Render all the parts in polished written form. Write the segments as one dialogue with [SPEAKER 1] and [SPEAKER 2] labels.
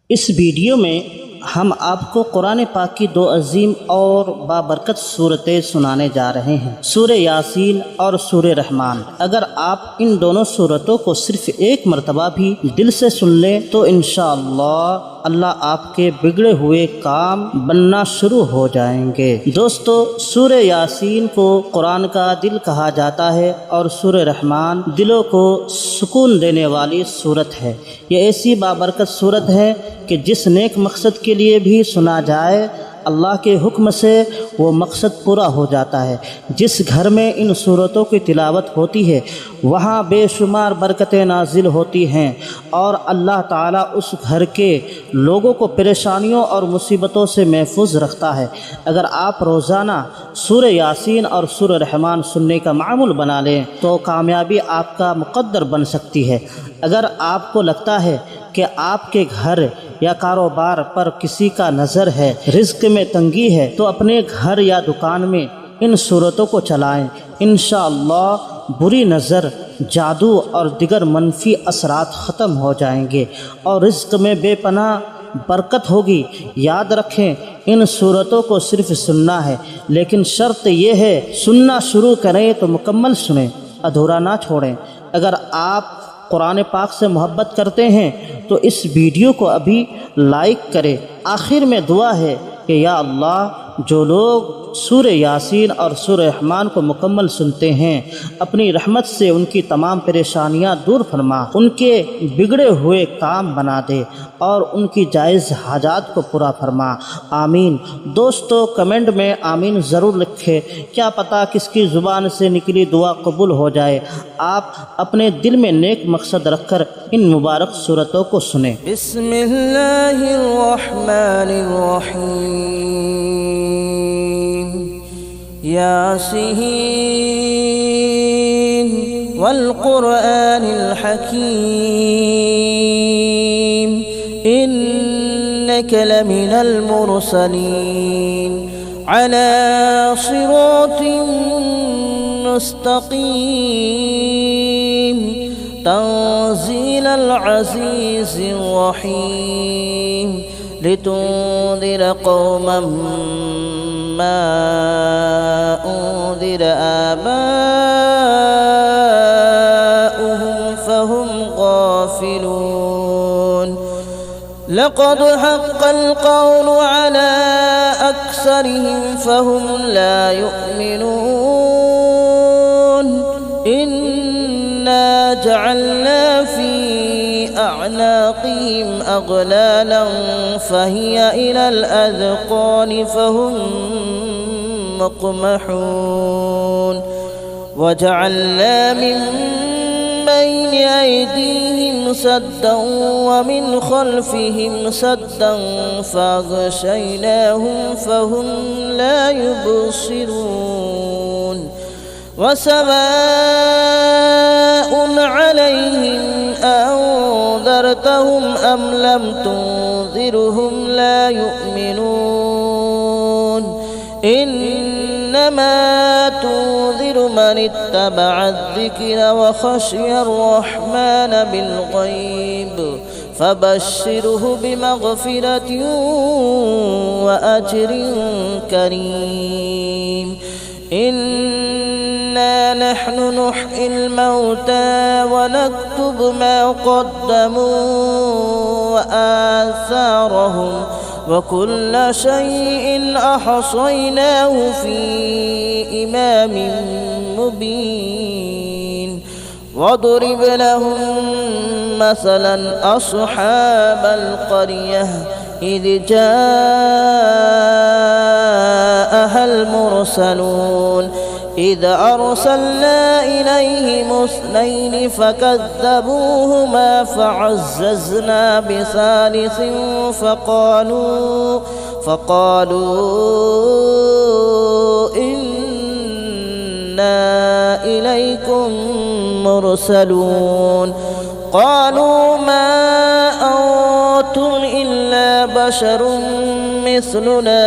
[SPEAKER 1] इस वीडियो में हम आपको कुरान पाक की दो अजीम और बाबरकत सूरतें सुनाने जा रहे हैं, सूरह यासीन और सूरह रहमान। अगर आप इन दोनों सूरतों को सिर्फ एक मरतबा भी दिल से सुन लें तो इंशाअल्लाह अल्लाह आपके बिगड़े हुए काम बनना शुरू हो जाएंगे। दोस्तों, सूरह यासीन को कुरान का दिल कहा जाता है और सूरह रहमान दिलों को सुकून देने वाली सूरत है। ये ऐसी बाबरकत सूरत है कि जिस नेक मकसद के लिए भी सुना जाए अल्लाह के हुक्म से वो मकसद पूरा हो जाता है। जिस घर में इन सूरतों की तिलावत होती है वहाँ बेशुमार बरकतें नाजिल होती हैं और अल्लाह ताला उस घर के लोगों को परेशानियों और मुसीबतों से महफूज रखता है। अगर आप रोज़ाना सूरह यासीन और सूरह रहमान सुनने का मामूल बना लें तो कामयाबी आपका मुक़द्दर बन सकती है। अगर आपको लगता है कि आपके घर या कारोबार पर किसी का नज़र है, रिज़्क़ में तंगी है, तो अपने घर या दुकान में इन सूरतों को चलाएं। इंशाअल्लाह बुरी नज़र, जादू और दिगर मनफी असरात ख़त्म हो जाएंगे और रिज़्क़ में बेपनाह बरकत होगी। याद रखें, इन सूरतों को सिर्फ सुनना है, लेकिन शर्त यह है सुनना शुरू करें तो मुकम्मल सुनें, अधूरा ना छोड़ें। अगर आप कुरान पाक से मोहब्बत करते हैं तो इस वीडियो को अभी लाइक करें। आखिर में दुआ है कि या अल्लाह, जो लोग सूरह यासीन और सूरह रहमान को मुकम्मल सुनते हैं अपनी रहमत से उनकी तमाम परेशानियां दूर फरमा, उनके बिगड़े हुए काम बना दे और उनकी जायज़ हाजात को पूरा फरमा। आमीन। दोस्तों, कमेंट में आमीन ज़रूर लिखें, क्या पता किसकी ज़ुबान से निकली दुआ कबूल हो जाए। आप अपने दिल में नेक मकसद रखकर इन मुबारक सूरतों को सुने।
[SPEAKER 2] यासीन वल क़ुरआनिल हकीम इन्नका लमिनल मुरसलीन अला सिरातिन मुस्तक़ीम तंज़ीलल अज़ीज़िर रहीम लितुन्ज़िर क़ौमन ما أنذر آباؤهم فهم غافلون لقد حق القول على أكثرهم فهم لا يؤمنون إنا جعلنا في أعناقهم أغلالا فهي إلى الأذقان فهم مقمحون وجعلنا من بين أيديهم سدا ومن خلفهم سدا فأغشيناهم فهم لا يبصرون وسواء عليهم أنذرتهم أم لم تنذرهم لا يؤمنون إنما تنذر من اتبع الذكر وخشي الرحمن بالغيب فبشره بمغفرة وأجر كريم إنا نحن نحيي الموتى ونكتب ما قدموا وآثارهم وكل شيء أحصيناه في إمام مبين واضرب لهم مثلا أصحاب القرية إذ جاءها المرسلون إذ أرسلنا إليهم اثنين فكذبوهما فعززنا بثالث فقالوا إنا إليكم مرسلون قالوا ما أنتم إلا بشر مثلنا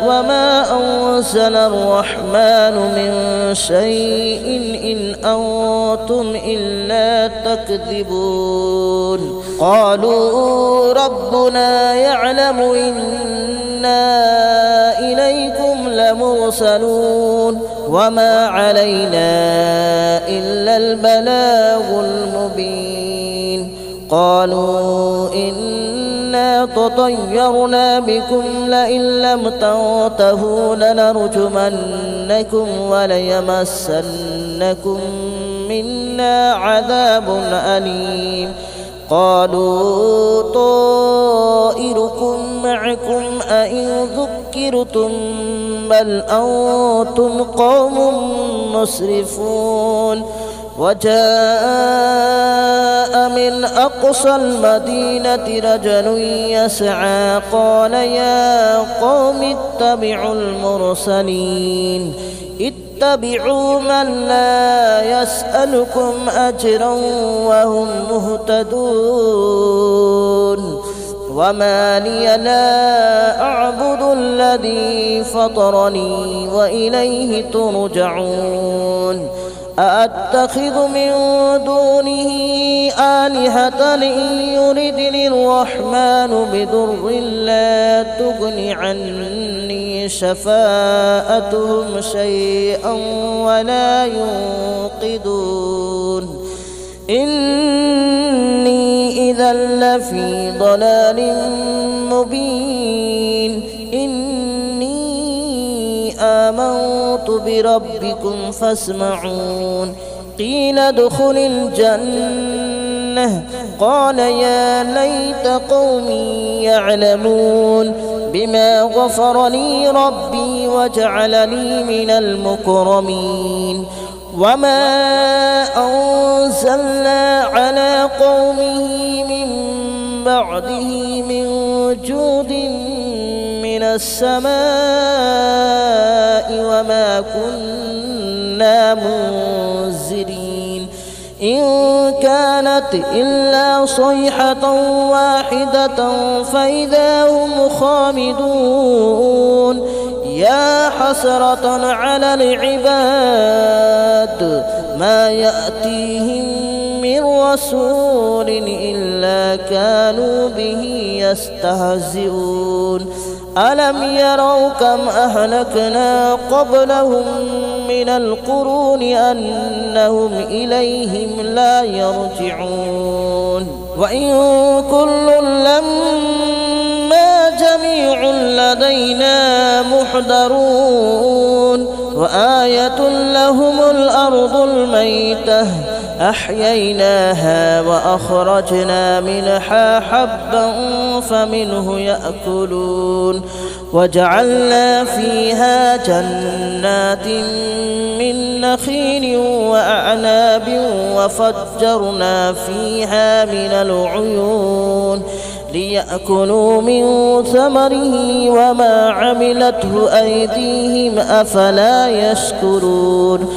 [SPEAKER 2] وما أنزل الرحمن من شيء إن أنتم إلا تكذبون قالوا ربنا يعلم إنا إليكم لمرسلون وما علينا إلا البلاغ المبين قالوا إنا تطيرنا بكم لئن لم تنتهوا لنرجمنكم وليمسنكم منا عذاب أليم قالوا طائركم معكم أئن ذكرتم بل أنتم قوم مسرفون وجاء من أقصى المدينة رجل يسعى قال يا قوم اتبعوا المرسلين اتبعوا من لا يسألكم أجرا وهم مهتدون وما لي لا أعبد الذي فطرني وإليه ترجعون أأتخذ من دونه آلهة إن يردني الرحمن بضر لا تغن عني شفاءتهم شيئا ولا ينقذون إني إذا لفي ضلال مبين إني آمنت بربكم فاسمعون قيل ادخل الجنة قال يا ليت قومي يعلمون بما غفر لي ربي وجعلني من المكرمين وما أنزلنا على قومه من بعده من جود من السماء وما كنا منزلين إن كانت إلا صيحة واحدة فإذا هم خامدون يا حسرة على العباد ما يأتيهم من رسول إلا كانوا به يستهزئون ألم يروا كم أهلكنا قبلهم من القرون أنهم إليهم لا يرجعون وإن كل لما جميع لدينا محضرون وآية لهم الأرض الميتة أحييناها وأخرجنا منها حبا فمنه يأكلون وجعلنا فيها جنات من نخيل وأعناب وفجرنا فيها من العيون ليأكلوا من ثمره وما عملته أيديهم أفلا يشكرون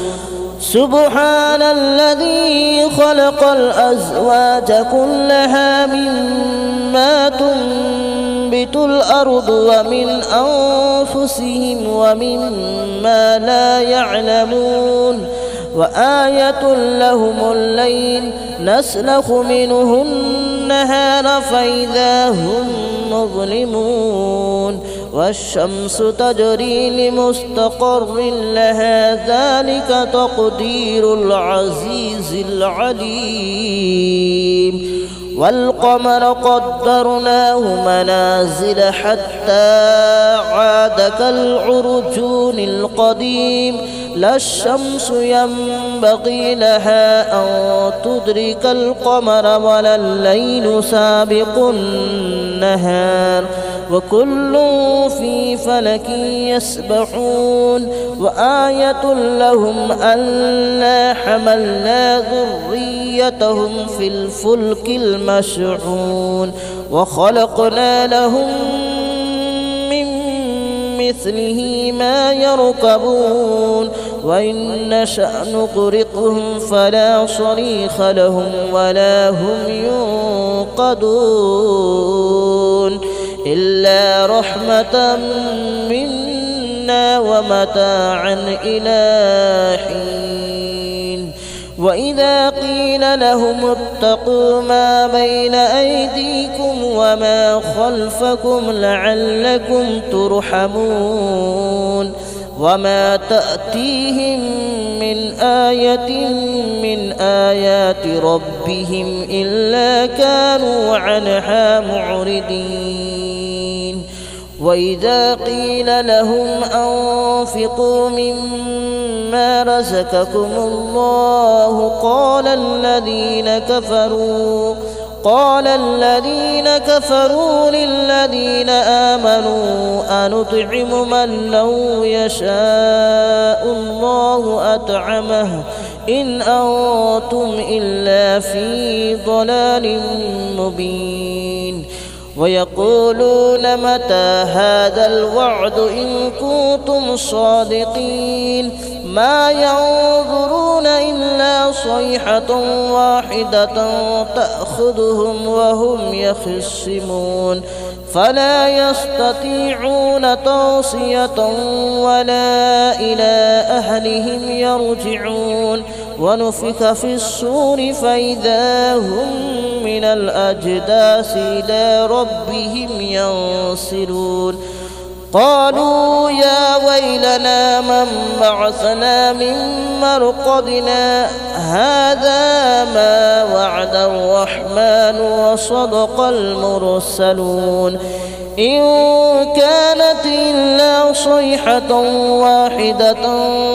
[SPEAKER 2] سبحان الذي خلق الأزواج كلها مما تنبت الأرض ومن أنفسهم ومما لا يعلمون وآية لهم الليل نسلخ منه النهار فإذا هم مظلمون والشمس تجري لمستقر لها ذلك تقدير العزيز العليم والقمر قدرناه منازل حتى عاد كالعرجون القديم لا الشمس ينبغي لها أن تدرك القمر ولا الليل سابق النهار وكل في فلك يسبحون وآية لهم ألا حملنا ذريتهم في الفلك المشحون وخلقنا لهم من مثله ما يركبون وإن نشأ نغرقهم فلا صريخ لهم ولا هم ينقذون إلا رحمة منا ومتاعا إلى حين وإذا قيل لهم اتقوا ما بين أيديكم وما خلفكم لعلكم ترحمون وما تأتيهم من آية من آيات ربهم إلا كانوا عنها معرضين وإذا قيل لهم أنفقوا مما رزقكم الله قال الذين كفروا للذين آمنوا أنطعم من لو يشاء الله أطعمه إن أنتم إلا في ضلال مبين ويقولون متى هذا الوعد إن كنتم صادقين ما ينظرون إلا صيحة واحدة تأخذهم وهم يخصمون فلا يستطيعون توصية ولا إلى أهلهم يرجعون ونفخ في الصور فإذا هم من الأجداث إلى ربهم ينسلون قالوا يا ويلنا من بعثنا من مرقدنا هذا ما وعد الرحمن وصدق المرسلون إن كانت إلا صيحة واحدة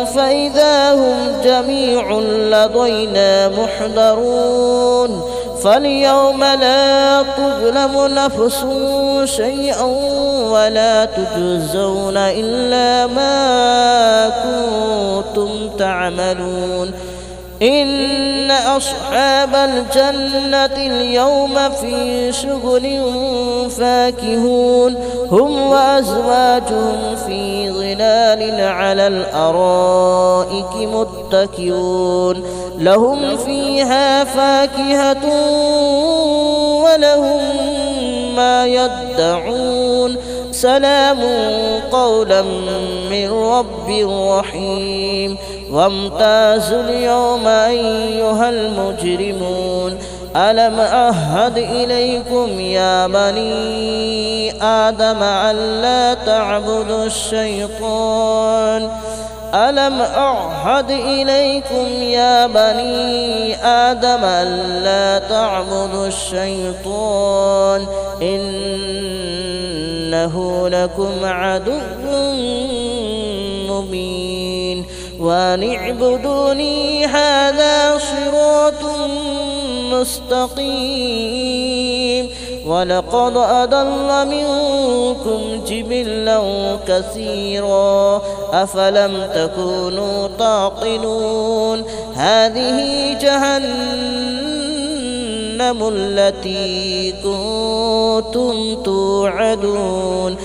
[SPEAKER 2] فإذا هم جميع لدينا محضرون فاليوم لا تظلم نفس شيئا ولا تجزون إلا ما كنتم تعملون إن أصحاب الجنة اليوم في شغل فاكهون هم وأزواجهم في ظلال على الأرائك متكئون لهم فيها فاكهة ولهم ما يدعون سلام قولا من رب رحيم وامتازوا اليوم أيها المجرمون ألم أعهد إليكم يا بني آدم ألا تعبدوا الشيطان ألم أعهد إليكم يا بني آدم ألا تعبدوا الشيطان إنه لكم عدو مبين وأن اعبدوني هذا صراط مستقيم ولقد أضل منكم جبلا كثيرا أفلم تكونوا تعقلون هذه جهنم التي كنتم توعدون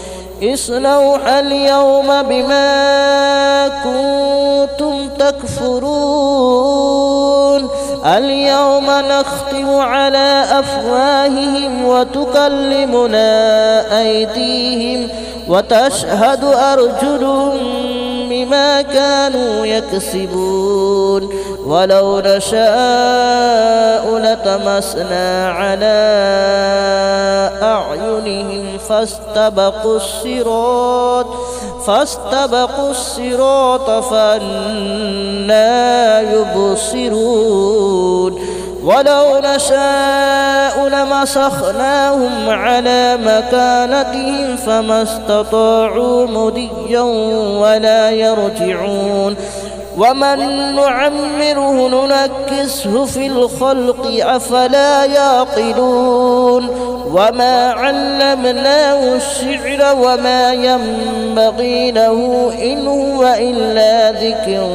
[SPEAKER 2] اصلوها اليوم بما كنتم تكفرون اليوم نختم على أفواههم وتكلمنا أيديهم وتشهد أرجلهم بما كانوا يكسبون ولو نشاء لطمسنا على أعينهم فاستبقوا الصراط فأنى يبصرون ولو نشاء لمسخناهم على مكانتهم فما استطاعوا مضيا ولا يرجعون ومن نعمره ننكسه في الخلق أفلا يعقلون وما علمناه الشعر وما ينبغي له إن هو إلا ذكر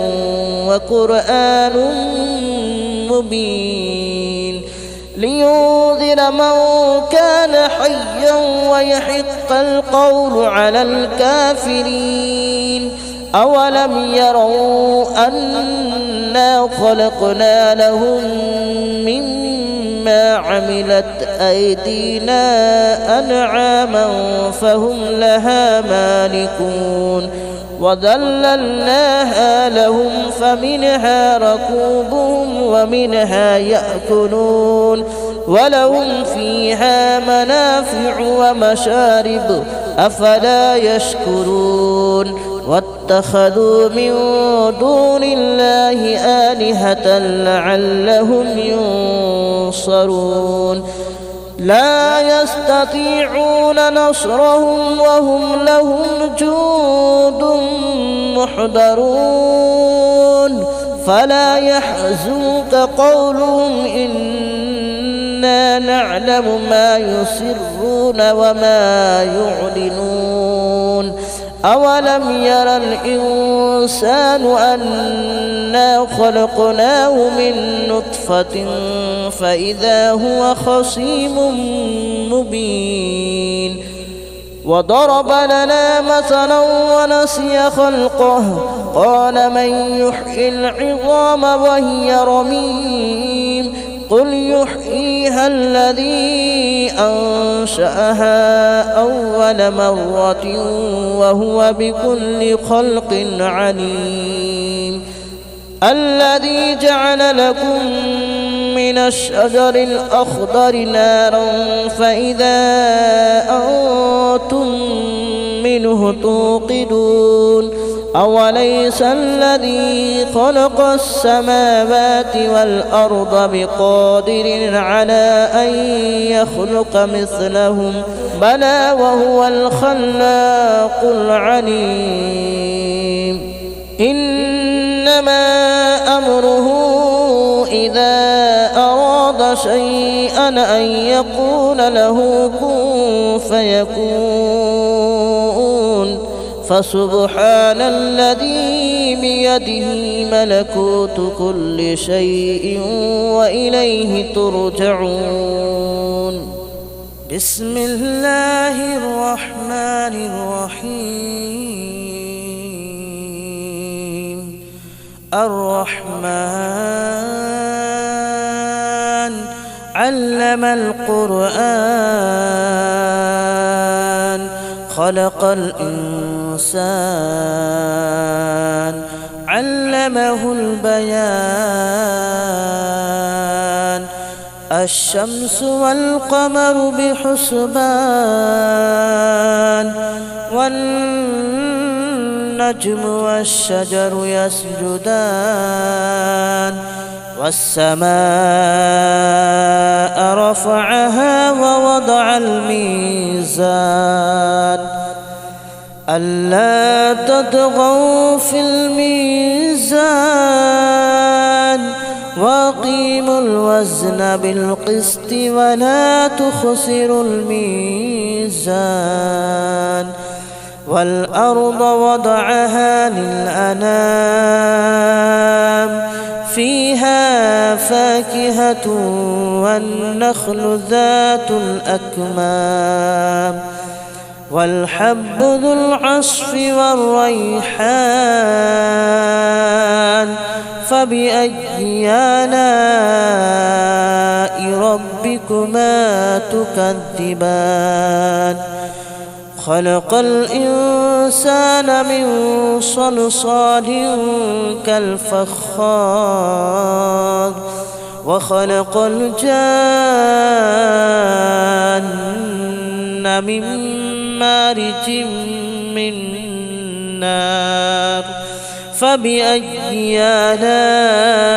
[SPEAKER 2] وقرآن مبين لينذر من كان حيا ويحق القول على الكافرين أولم يروا أنا خلقنا لهم مما عملت أيدينا أنعاما فهم لها مالكون وذللناها لهم فمنها ركوبهم ومنها يأكلون ولهم فيها منافع ومشارب أفلا يشكرون واتخذوا من دون الله آلهة لعلهم ينصرون لا يستطيعون نصرهم وهم لهم جند محضرون فلا يحزنك قولهم إنا نعلم ما يسرون وما يعلنون أولم ير الإنسان أنا خلقناه من نطفة فإذا هو خصيم مبين وضرب لنا مثلا ونسي خلقه قال من يحيي العظام وهي رميم قل يحييها الذي أنشأها أول مرة وهو بكل خلق عليم الذي جعل لكم من الشجر الأخضر نارا فإذا أنتم منه توقدون أوليس الذي خلق السماوات والأرض بقادر على أن يخلق مثلهم بلى وهو الخلاق العليم إنما أمره إذا أراد شيئا أن يقول له كن فيكون فسبحان الذي بيده ملكوت كل شيء وإليه ترجعون بسم الله الرحمن الرحيم الرحمن علم القرآن خلق الإنسان علمه البيان الشمس والقمر بحسبان والنجم والشجر يسجدان والسماء رفعها ووضع الميزان ألا تطغوا في الميزان وأقيموا الوزن بالقسط ولا تخسروا الميزان والأرض وضعها للأنام فيها فاكهة والنخل ذات الأكمام والحب ذو العصف والريحان فبأي آلاء ربكما تكذبان خلق الإنسان من صلصال كالفخار وخلق الجان من مارج من نار فبأي آلاء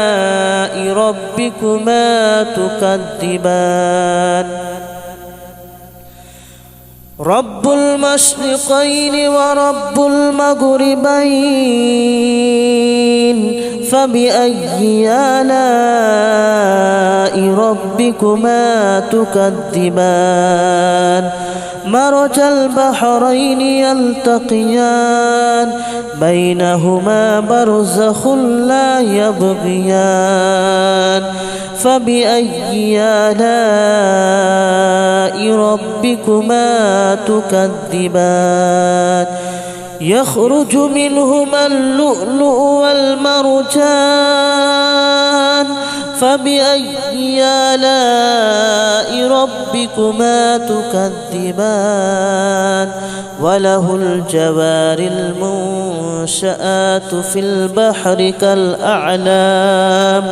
[SPEAKER 2] ربكما تكذبان رب المشرقين ورب المغربين فبأي آلاء ربكما تكذبان مرج البحرين يلتقيان بينهما برزخ لا يبغيان فبأي آلاء ربكما تكذبان يخرج منهما اللؤلؤ والمرجان فبأي آلاء ربكما تكذبان وله الجوار المنشآت في البحر كالأعلام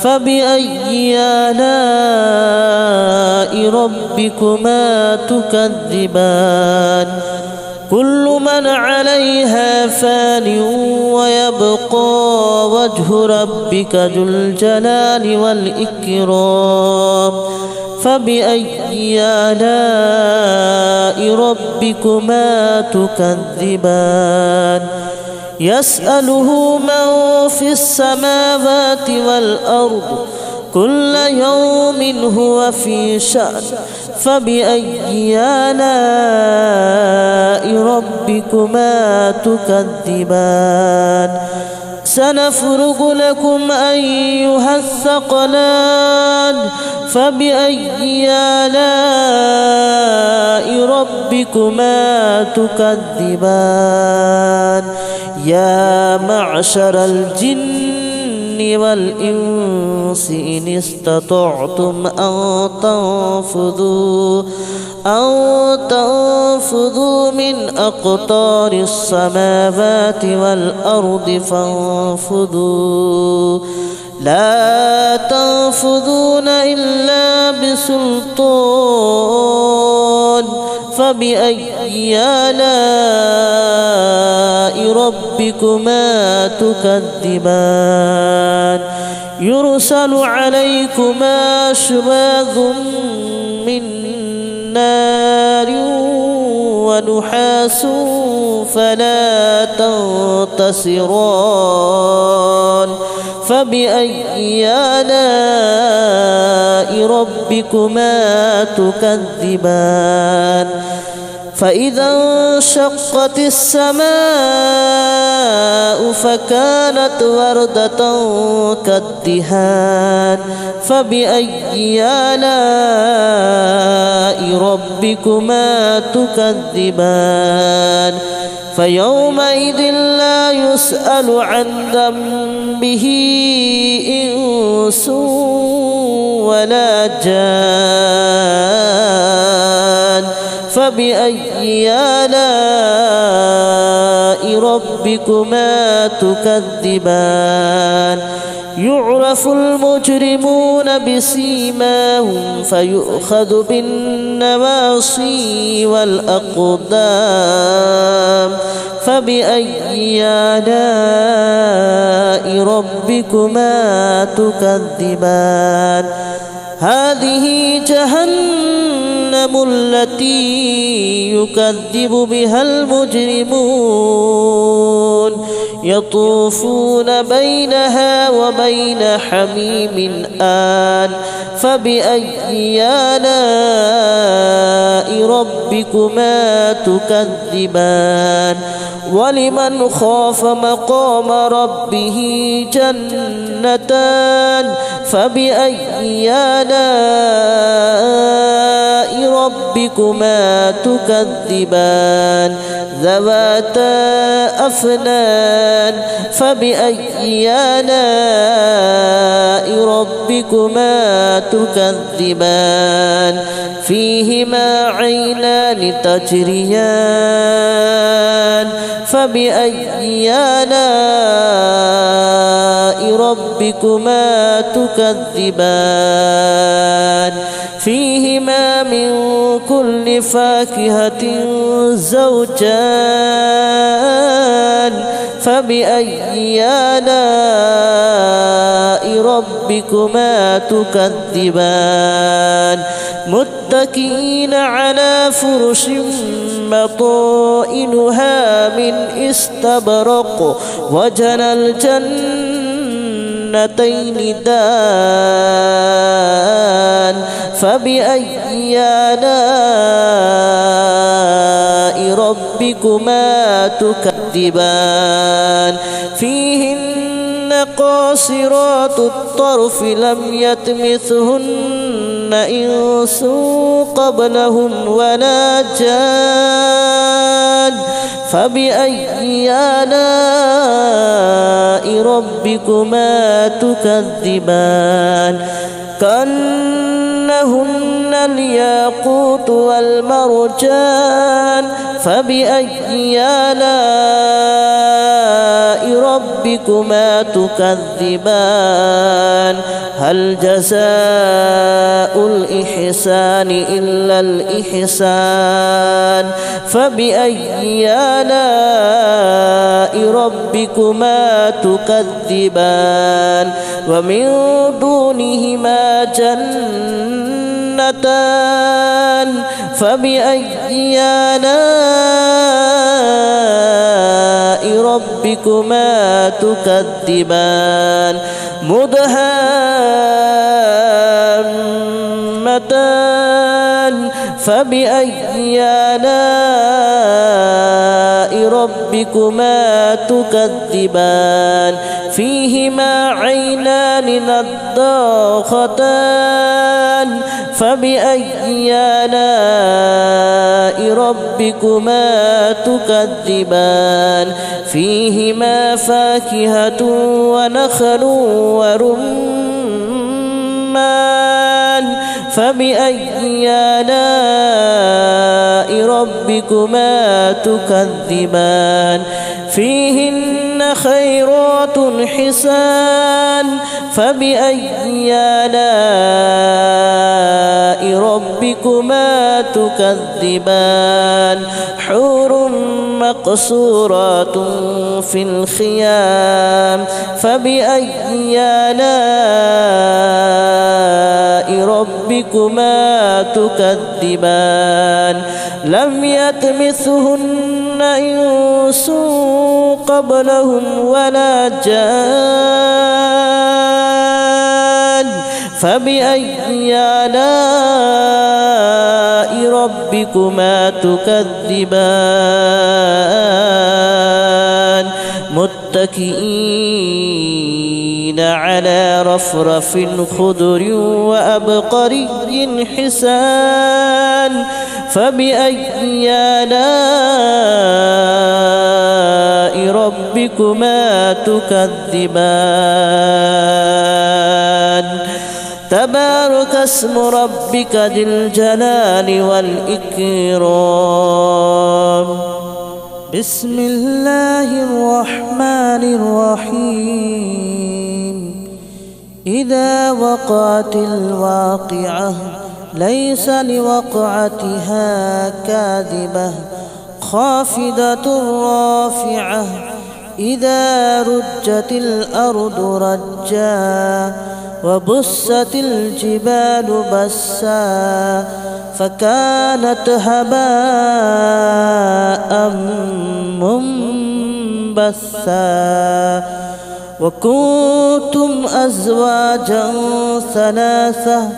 [SPEAKER 2] فبأي آلاء ربكما تكذبان كل من عليها فان ويبقى وجه ربك ذو الجلال والإكرام فبأي آلاء ربكما تكذبان يسأله من في السماوات والأرض كل يوم هو في شأن فبأي آلاء ربكما تكذبان سنفرغ لكم أيها الثقلان فبأي آلاء ربكما تكذبان يا معشر الجن والإنس إن استطعتم أن تنفذوا من أقطار السماوات والأرض فانفذوا لا تنفذون إلا بسلطان فبأي آلاء ربكما تكذبان يرسل عليكما شواظ من نار ونحاس فلا تنتصران فبأي آلاء ربكما تكذبان فإذا انشقت السماء فكانت وردة كالدهان فبأي آلاء ربكما تكذبان فيومئذ لا يسأل عن ذنبه إنس ولا جان فبأي آلاء ربكما تكذبان يعرف المجرمون بسيماهم فيؤخذ بالنواصي والأقدام فبأي آلاء ربكما تكذبان هذه جهنم التي يكذب بها المجرمون يطوفون بينها وبين حميم آن فبأي آلاء ربكما تكذبان ولمن خاف مقام ربه جنتان فبأي آلاء ربكما تكذبان ذواتا أفنان فبأي آلاء ربكما تكذبان فيهما عينان تجريان فبأي آلاء ربكما تكذبان فيهما من كل فاكهة زوجان فبأي آلاء ربكما تكذبان متكئين على فرش مطائنها من استبرق وجنى الجنتين دان فبأي آلاء ربكما تكذبان فيهن قاصرات الطرف لم يطمثهن إنس قبلهم ولا جان فبأي آلاء ربكما تكذبان كأنهن الياقوت والمرجان فبأي آلاء ربكما تكذبان هل جزاء الإحسان إلا الإحسان فبأي آلاء ربكما تكذبان ومن دونهما جنتان فبأي آلاء ربكما تكذبان مدهامتان فبأي آلاء ربكما تكذبان فيهما عينان نضاختان فبأي آلاء ربكما تكذبان فيهما فاكهة ونخل ورمان فبأي آلاء ربكما تكذبان فيهن خيرات حسان فبأي آلاء ربكما تكذبان حور مقصورات في الخيام فبأي آلاء ربكما تكذبان لم يطمثهن إنس قبلهم ولا جان فبأي آلاء ربكما تكذبان متكئين على رفرف خضر وأبقري حسان فبأي آلاء ربكما تكذبان تبارك اسم ربك ذي الجلال والإكرام بسم الله الرحمن الرحيم إذا وقعت الواقعة ليس لوقعتها كاذبة خافضة رافعة إذا رجت الأرض رجا وبست الجبال بسا فكانت هباء منبثا وكنتم أزواجا ثلاثة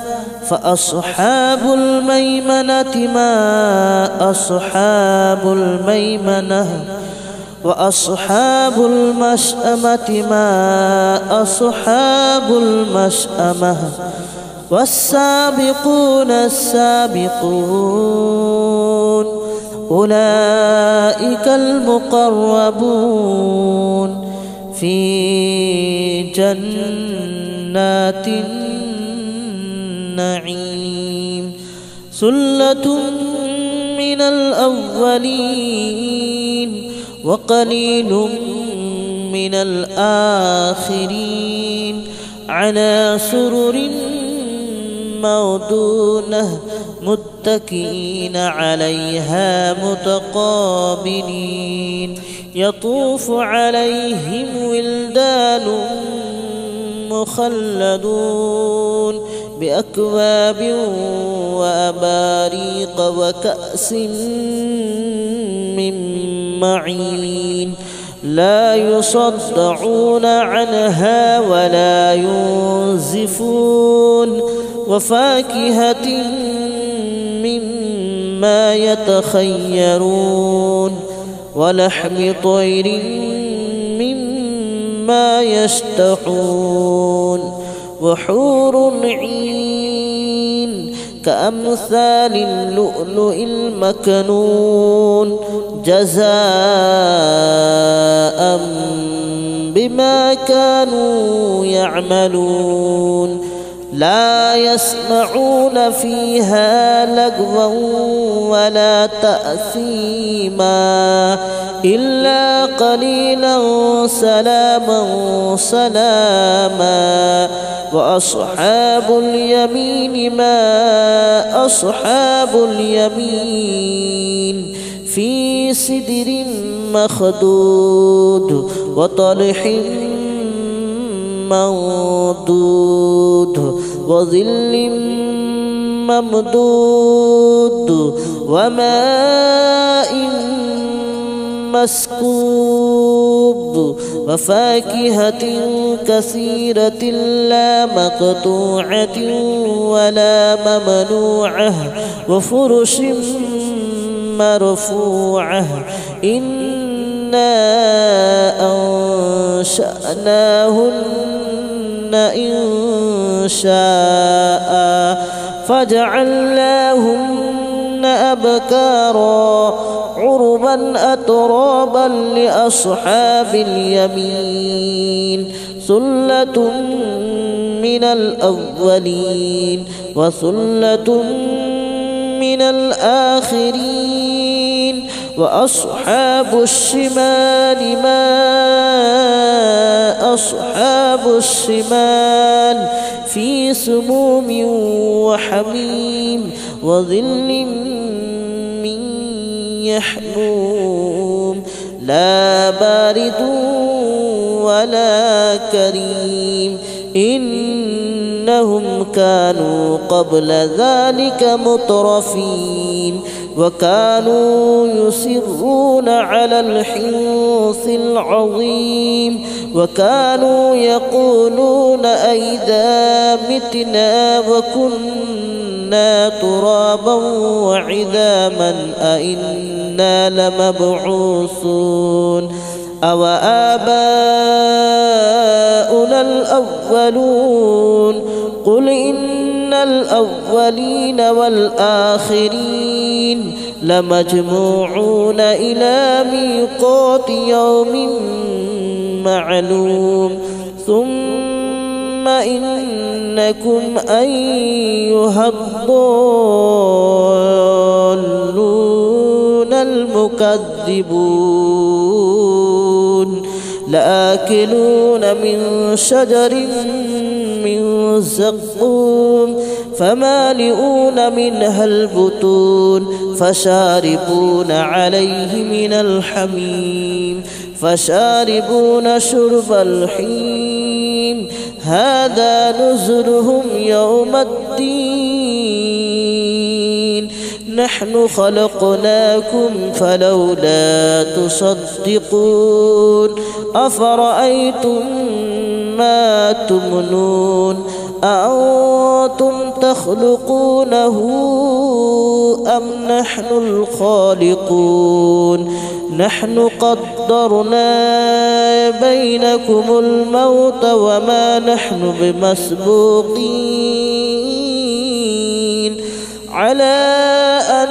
[SPEAKER 2] فأصحاب الميمنة ما أصحاب الميمنة وأصحاب المشأمة ما أصحاب المشأمة والسابقون السابقون أولئك المقربون في جنات النعيم ثلة من الأولين وقليل من الآخرين على سرر موضونة متكئين عليها متقابلين يطوف عليهم ولدان مخلدون بأكواب وأباريق وكأس من معين لا يصدعون عنها ولا ينزفون وفاكهة مما يتخيرون ولحم طير مما يشتهون وحور عين كأمثال اللؤلؤ المكنون جزاء بما كانوا يعملون لا يسمعون فيها لغوا ولا تأثيما إلا قليلا سلاما سلاما وأصحاب اليمين ما أصحاب اليمين في سدر مخدود وطلح منضود وظل ممدود وماء مسكوب وفاكهة كثيرة لا مقطوعة ولا ممنوعة وفرش مرفوعة إنا أنشأناهن إن شاء فجعلناهن أبكارا عربا أترابا لأصحاب اليمين ثلة من الأولين وثلة من الآخرين وأصحاب الشمال ما أصحاب الشمال في سموم وحميم وظل من يحموم لا بارد ولا كريم إنهم كانوا قبل ذلك مترفين وكانوا يصرون على الحنث العظيم وكانوا يقولون أئذا متنا وكنا ترابا وعظاما أئنا لمبعوثون أو آباؤنا الأولون قل إن الأولين والآخرين لمجموعون إلى ميقات يوم معلوم ثم إنكم أيها الضالون المكذبون لآكلون من شجر من زقوم فمالئون منها البطون فشاربون عليه من الحميم فشاربون شرب الحميم هذا نزلهم يوم الدين نحن خلقناكم فلولا تصدقون أفرأيتم ما تمنون أأنتم تخلقونه أم نحن الخالقون نحن قدرنا بينكم الموت وما نحن بمسبوقين على أن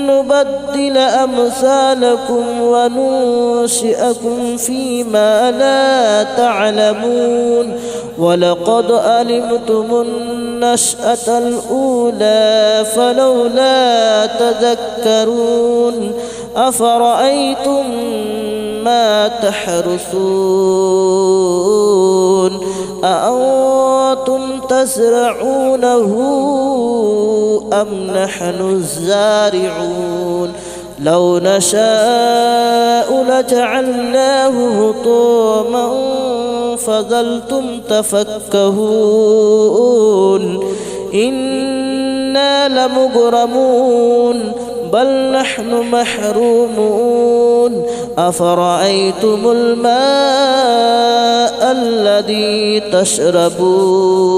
[SPEAKER 2] نبدل أمثالكم وننشئكم فيما لا تعلمون ولقد علمتم النشأة الأولى فلولا تذكرون أفرأيتم ما تحرثون أأنتم تزرعونه أم نحن الزارعون لو نشاء لجعلناه هطاما فظلتم تفكهون إنا لمغرمون بل نحن محرومون أفرأيتم الماء الذي تشربون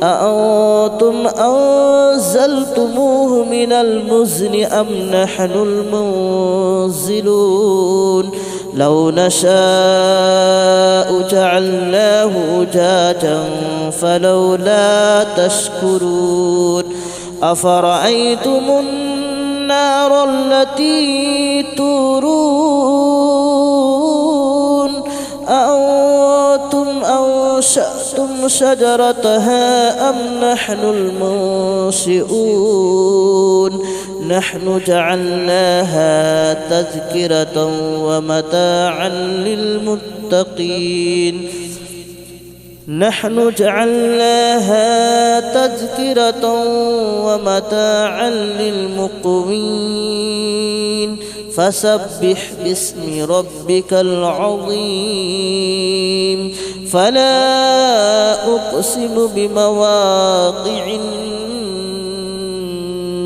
[SPEAKER 2] أأنتم أنزلتموه من المزن أم نحن المنزلون لو نشاء جعلناه أجاجا فلولا تشكرون أفرأيتم النار التي تورون أنشأتم شجرتها أم نحن المنشئون نحن جعلناها تذكرة ومتاعا للمتقين نحن جعلناها تذكرة ومتاعا للمقوين فسبح باسم ربك العظيم فلا أقسم بمواقع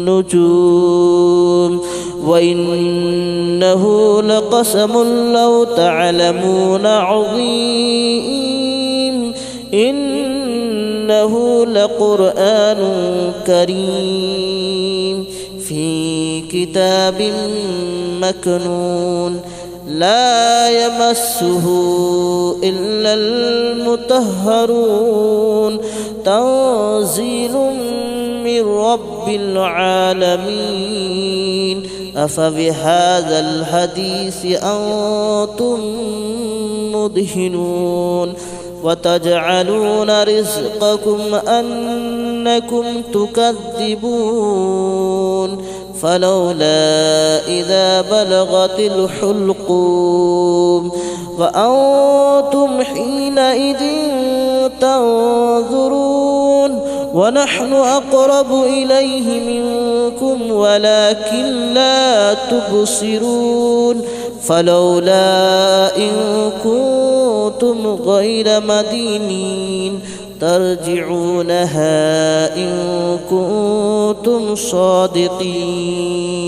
[SPEAKER 2] النجوم وإنه لقسم لو تعلمون عظيم إنه لقرآن كريم في كتاب مكنون لا يمسه إلا المطهرون تنزيل من رب العالمين أفبهذا الحديث أنتم مدهنون وتجعلون رزقكم أنكم تكذبون فلولا إذا بلغت الحلقوم وأنتم حينئذ تنظرون ونحن أقرب إليه منكم ولكن لا تبصرون فلولا إن كنتم غير مدينين ترجعونها إن كنتم صادقين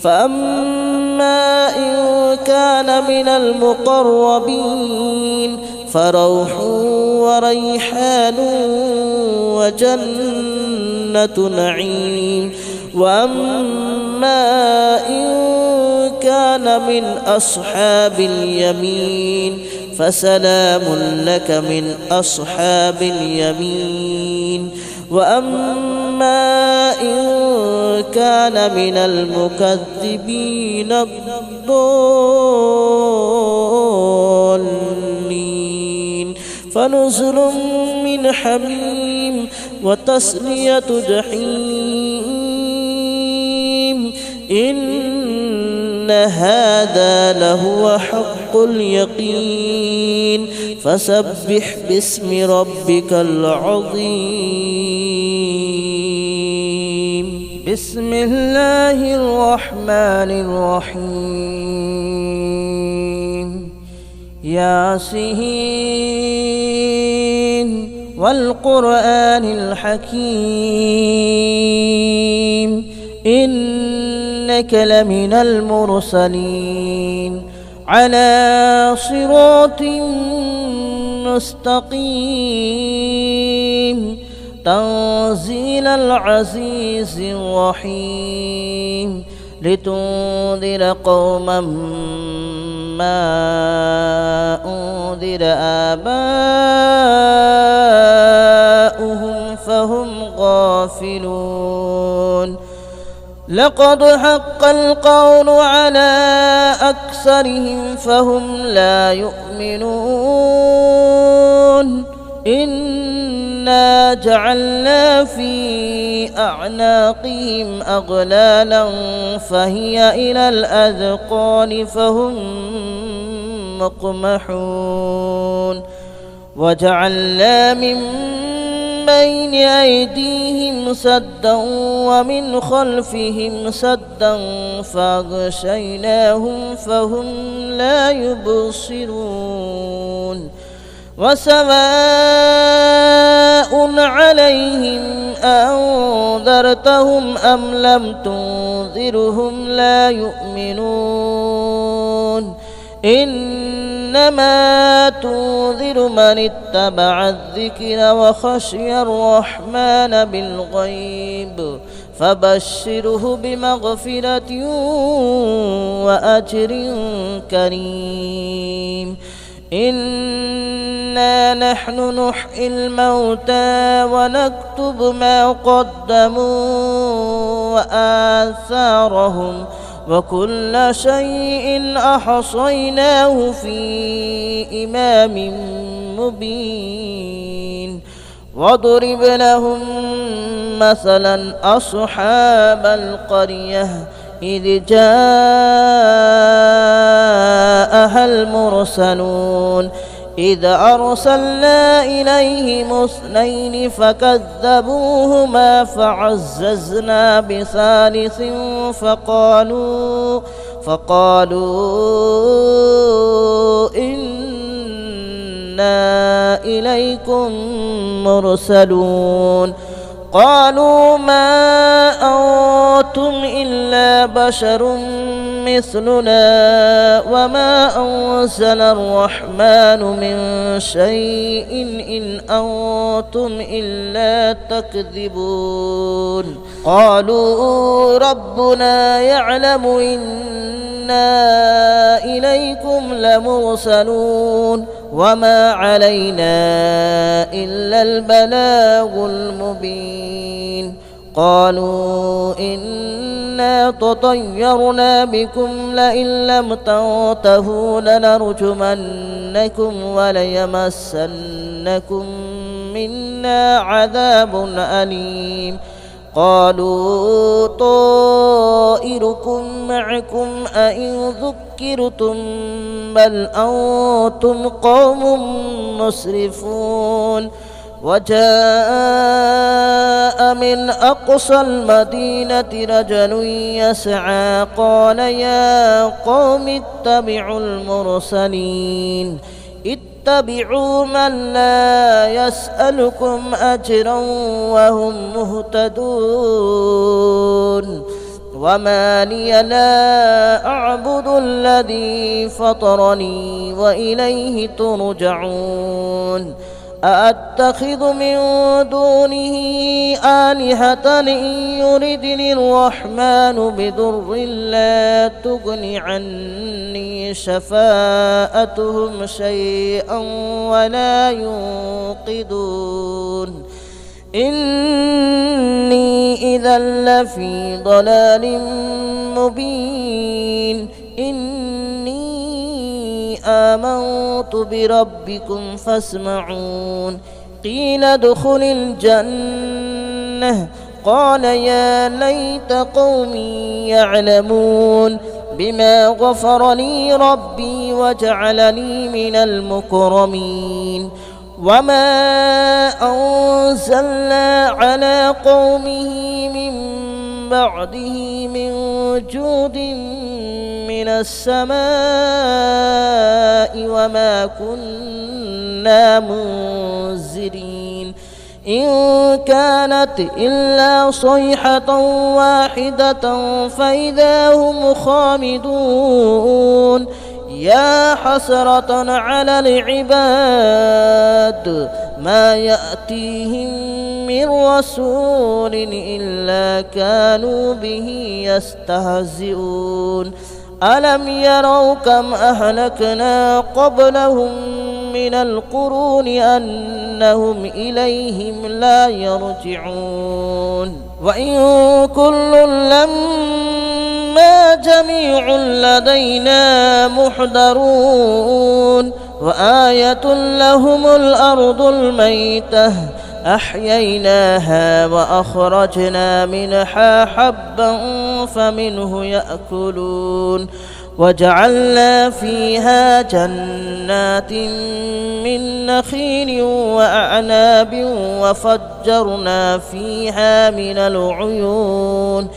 [SPEAKER 2] فأما إن كان من المقربين فروح وريحان وجنة نعيم وأما إن كان من أصحاب اليمين فسلام لك من أصحاب اليمين وأما إن كان من المكذبين الضالين فنزل من حميم وتصلية جحيم إن هذا لهو حق اليقين فسبح باسم ربك العظيم بسم الله الرحمن الرحيم ياسين والقرآن الحكيم إنك لمن المرسلين على صراط مستقيم تنزيل العزيز الرحيم لتنذر قوما ما أنذر آباؤهم فهم غافلون لقد حق القول على أكثرهم فهم لا يؤمنون إنا جعلنا في أعناقهم أغلالا فهي إلى الأذقان فهم مقمحون وجعلنا من بين أيديهم سدا ومن خلفهم سدا فأغشيناهم فهم لا يبصرون وسواء عليهم أنذرتهم أم لم تنذرهم لا يؤمنون إنما تنذر من اتبع الذكر وخشي الرحمن بالغيب فبشره بمغفرة وأجر كريم إنا نحن نحيي الموتى ونكتب ما قدموا وآثارهم وكل شيء أحصيناه في إمام مبين واضرب لهم مثلا أصحاب القرية إذ جاءها المرسلون إذ أرسلنا إليهم اثنين فكذبوهما فعززنا بثالث فقالوا إنا إليكم مرسلون قالوا ما أنتم إلا بشر مثلنا وما أنزل الرحمن من شيء إن أنتم إلا تكذبون قالوا ربنا يعلم إنا إليكم لمرسلون وما علينا إلا البلاغ المبين قالوا إنا تطيرنا بكم لئن لم تنتهوا لنرجمنكم وليمسنكم منا عذاب أليم قالوا طائركم معكم أئن ذكرتم بل أنتم قوم مسرفون وجاء من أقصى المدينة رجل يسعى قال يا قوم اتبعوا المرسلين اتبعوا من لا يسألكم أجرا وهم مهتدون وما لي لا أعبد الذي فطرني وإليه ترجعون أأتخذ من دونه آلهة إن يردني الرحمن بضر لا تغن عني شفاءتهم شيئا ولا ينقذون إني إذا لفي ضلال مبين إني آمنت بربكم فاسمعون قيل ادخل الجنة قال يا ليت قومي يعلمون بما غفر لي ربي وجعلني من المكرمين وما أنزلنا على قومه من بعده من جود من السماء وما كنا منزلين إن كانت إلا صيحة واحدة فإذا هم خامدون يا حسرة على العباد ما يأتيهم من رسول إلا كانوا به يستهزئون ألم يروا كم أهلكنا قبلهم من القرون أنهم إليهم لا يرجعون وإن كل لما جميع لدينا محضرون وآية لهم الأرض الميتة أحييناها وأخرجنا منها حبا فمنه يأكلون وجعلنا فيها جنات من نخيل وأعناب وفجرنا فيها من العيون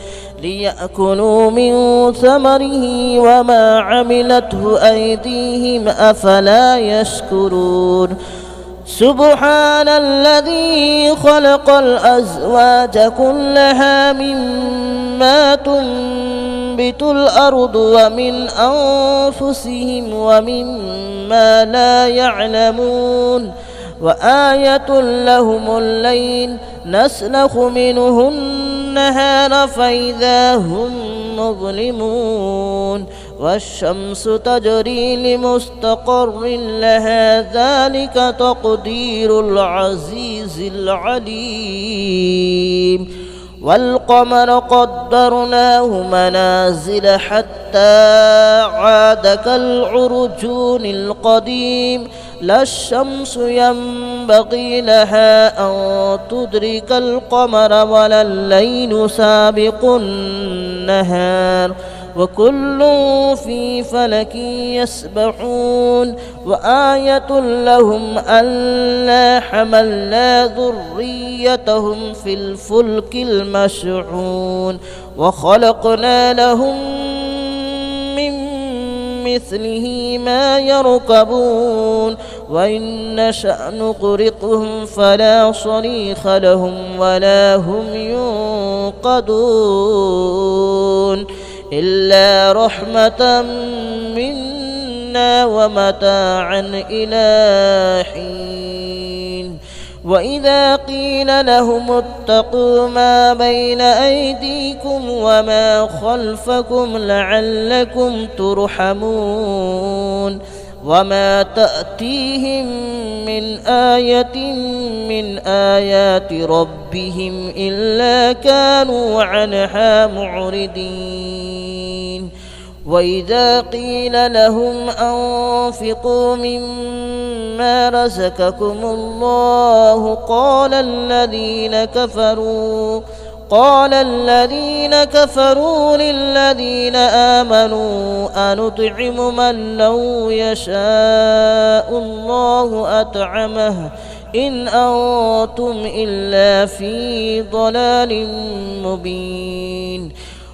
[SPEAKER 2] ليأكلوا من ثمره وما عملته أيديهم أفلا يشكرون سبحان الذي خلق الأزواج كلها مما تنبت الأرض ومن أنفسهم ومما لا يعلمون وآية لهم الليل نسلخ منه النهار فإذا هم مظلمون والشمس تجري لمستقر لها ذلك تقدير العزيز العليم والقمر قدرناه منازل حتى عاد كالعرجون القديم لا الشمس ينبغي لها أن تدرك القمر ولا الليل سابق النهار وكل في فلك يسبحون وآية لهم ألا حملنا ذريتهم في الفلك المشحون وخلقنا لهم من مثله ما يركبون وإن نشأ نغرقهم فلا صريخ لهم ولا هم ينقذون إلا رحمة منا ومتاعا إلى حين وإذا قيل لهم اتقوا ما بين أيديكم وما خلفكم لعلكم ترحمون وما تأتيهم من آية من آيات ربهم إلا كانوا عنها معرضين وإذا قيل لهم أنفقوا مما رزقكم الله قال الذين كفروا للذين آمنوا أنطعم من لو يشاء الله أطعمه إن أنتم إلا في ضلال مبين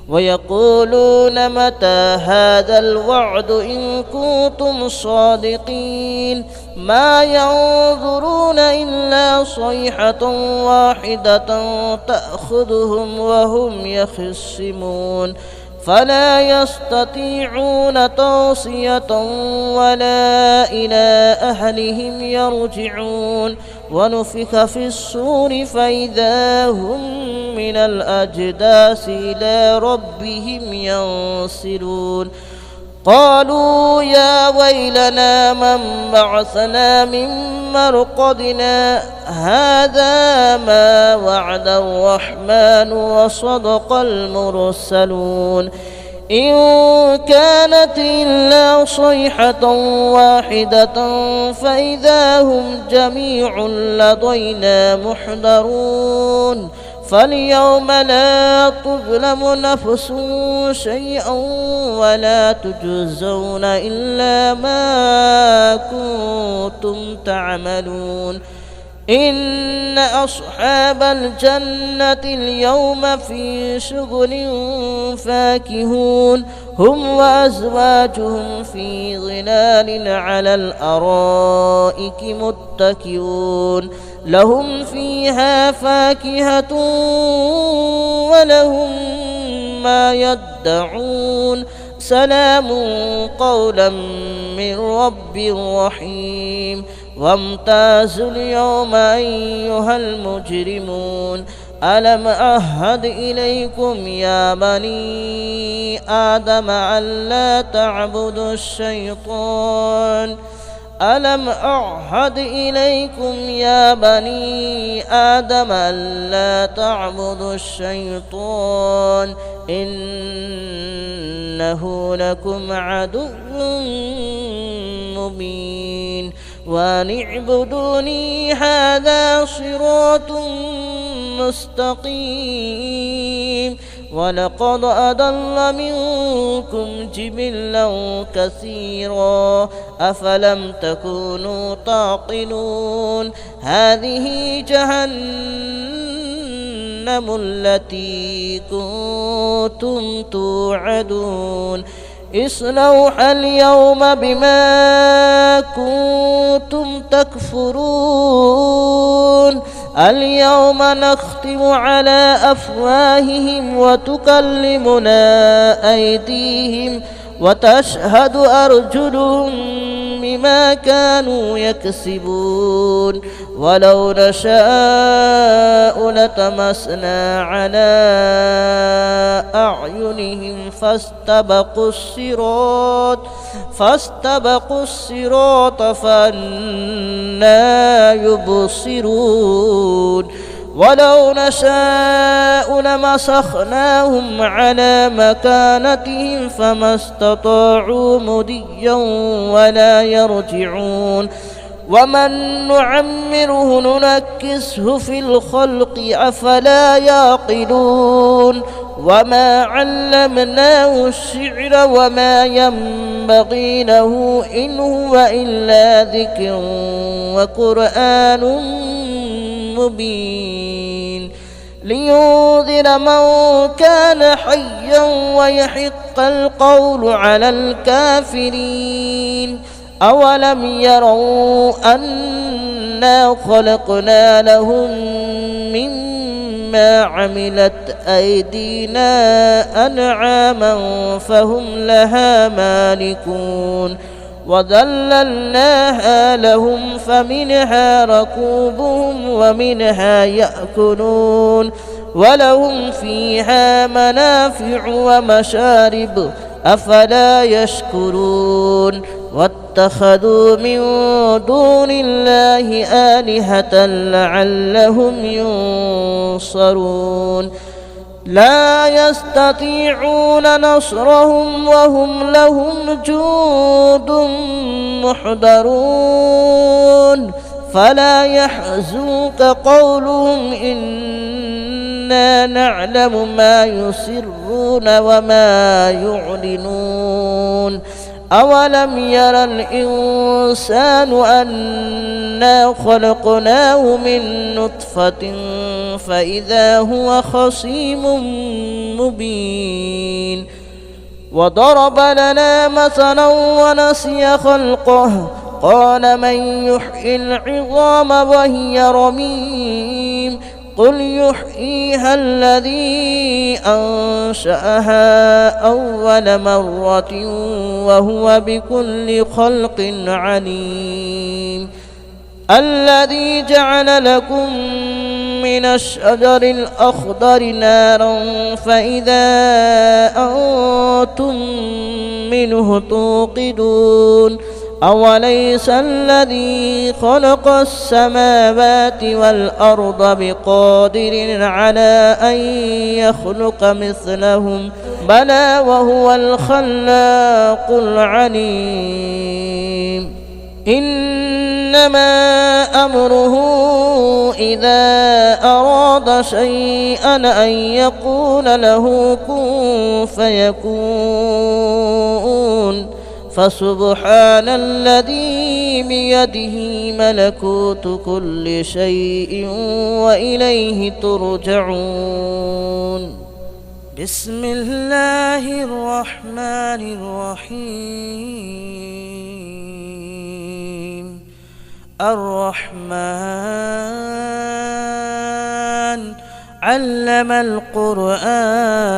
[SPEAKER 2] ويقولون متى هذا الوعد إن كنتم صادقين ما ينظرون إلا صيحة واحدة تأخذهم وهم يخصمون فلا يستطيعون توصية ولا إلى أهلهم يرجعون ونفخ في الصور فإذا هم من الأجداث إلى ربهم ينسلون قالوا يا ويلنا من بعثنا من مرقدنا هذا ما وعد الرحمن وصدق المرسلون إن كانت إلا صيحة واحدة فإذا هم جميع لدينا محضرون فاليوم لا تظلم نفس شيئا ولا تجزون إلا ما كنتم تعملون إن أصحاب الجنة اليوم في شغل فاكهون هم وأزواجهم في ظلال على الأرائك متكئون لهم فيها فاكهة ولهم ما يدعون سلام قولا من رب رحيم وامتازوا اليوم أيها المجرمون ألم أعهد إليكم يا بني آدم ألا تعبدوا الشيطان ألم أعهد إليكم يا بني آدم ألا تعبدوا الشيطان إنه لكم عدو مبين وأن اعبدوني هذا صراط مستقيم ولقد أضل منكم جبلا كثيرا أفلم تكونوا تعقلون هذه جهنم التي كنتم توعدون اصلوها اليوم بما كنتم تكفرون اليوم نختم على أفواههم وتكلمنا أيديهم وتشهد أرجلهم بما كانوا يكسبون ولو نشاء لطمسنا على أعينهم فاستبقوا الصراط فأنى يبصرون ولو نشاء لمسخناهم على مكانتهم فما استطاعوا مضيا ولا يرجعون ومن نعمره ننكسه في الخلق أفلا يعقلون وما علمناه الشعر وما ينبغي له إن هو إلا ذكر وقرآن مبين لينذر من كان حيا ويحق القول على الكافرين أولم يروا أنا خلقنا لهم مما عملت أيدينا أنعاما فهم لها مالكون وذللناها لهم فمنها ركوبهم ومنها يأكلون ولهم فيها منافع ومشارب أفلا يشكرون واتخذوا من دون الله آلهة لعلهم ينصرون لا يستطيعون نصرهم وهم لهم جند محضرون فلا يحزنك قولهم إنا نعلم ما يسرون وما يعلنون أولم ير الإنسان أنا خلقناه من نطفة فإذا هو خصيم مبين وضرب لنا مثلا ونسي خلقه قال من يحيي العظام وهي رميم قل يحييها الذي أنشأها أول مرة وهو بكل خلق عليم الذي جعل لكم من الشجر الأخضر نارا فإذا أنتم منه توقدون أوليس الذي خلق السماوات والأرض بقادر على أن يخلق مثلهم بلى وهو الخلاق العليم إنما أمره إذا أراد شيئا أن يقول له كن فيكون فسبحان الذي بيده ملكوت كل شيء وإليه ترجعون بسم الله الرحمن الرحيم الرحمن علم القرآن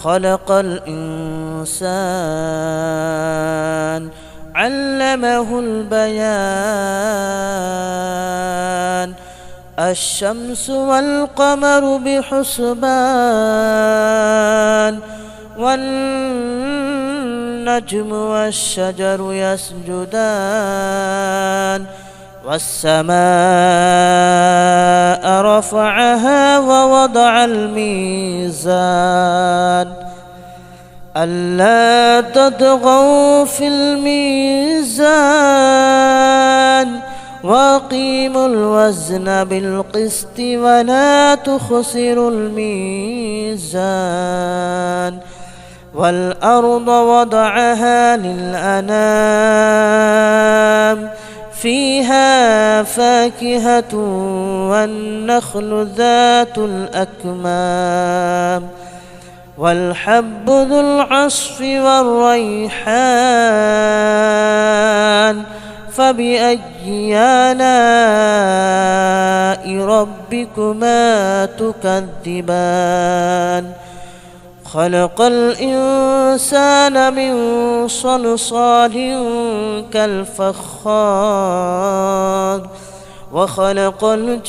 [SPEAKER 2] خلق الإنسان علمه البيان الشمس والقمر بحسبان والنجم والشجر يسجدان والسماء رفعها ووضع الميزان ألا تطغوا في الميزان وأقيموا الوزن بالقسط ولا تخسروا الميزان والأرض وضعها للأنام فيها فاكهة والنخل ذات الأكمام والحب ذو العصف والريحان فبأي آلاء ربكما تكذبان خلق الإنسان من صلصال كالفخار وخلق الجان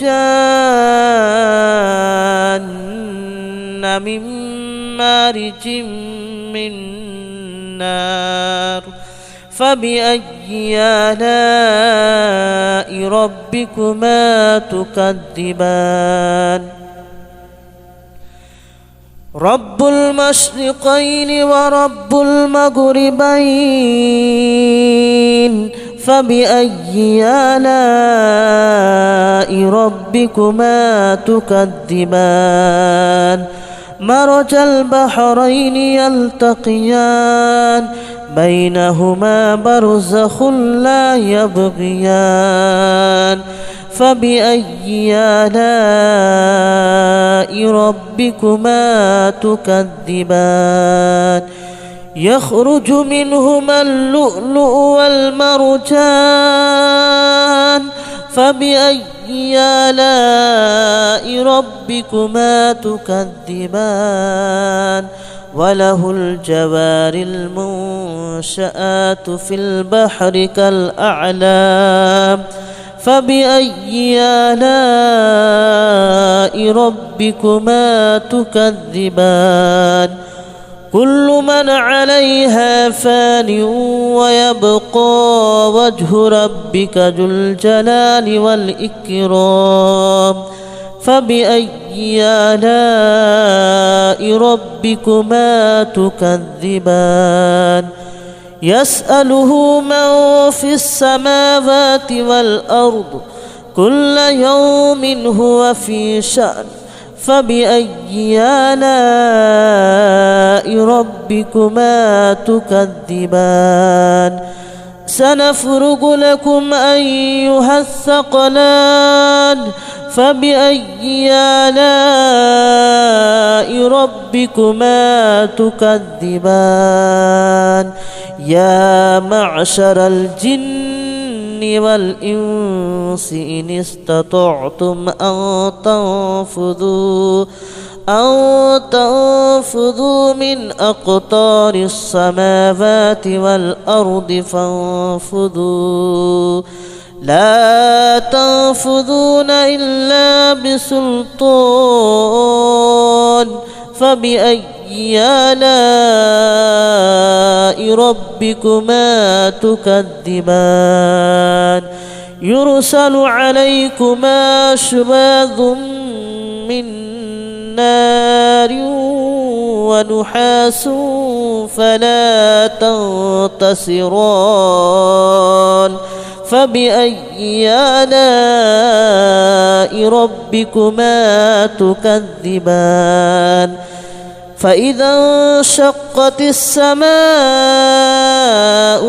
[SPEAKER 2] من مارج من نار فبأي آلاء ربكما تكذبان رب المشرقين ورب المغربين فبأي آلاء ربكما تكذبان مرج البحرين يلتقيان بينهما برزخ لا يبغيان فبأي آلاء ربكما تكذبان يخرج منهما اللؤلؤ والمرجان فبأي آلاء ربكما تكذبان وله الجوار المنشآت في البحر كالأعلام فبأي آلاء ربكما تكذبان كل من عليها فان ويبقى وجه ربك ذو الجلال والإكرام فبأي آلاء ربكما تكذبان يسأله من في السماوات والأرض كل يوم هو في شأن فبأي آلاء ربكما تكذبان سنفرغ لكم أيها الثقلان فبأي آلاء ربكما تكذبان يا معشر الجن والإنس إن استطعتم أن تنفذوا من أقطار السماوات والأرض فانفذوا لا تنفذون إلا بسلطان فبأي آلاء ربكما تكذبان يرسل عليكما شواظ من نار ونحاس فلا تنتصران فبأي آلاء ربكما تكذبان فإذا انشقت السماء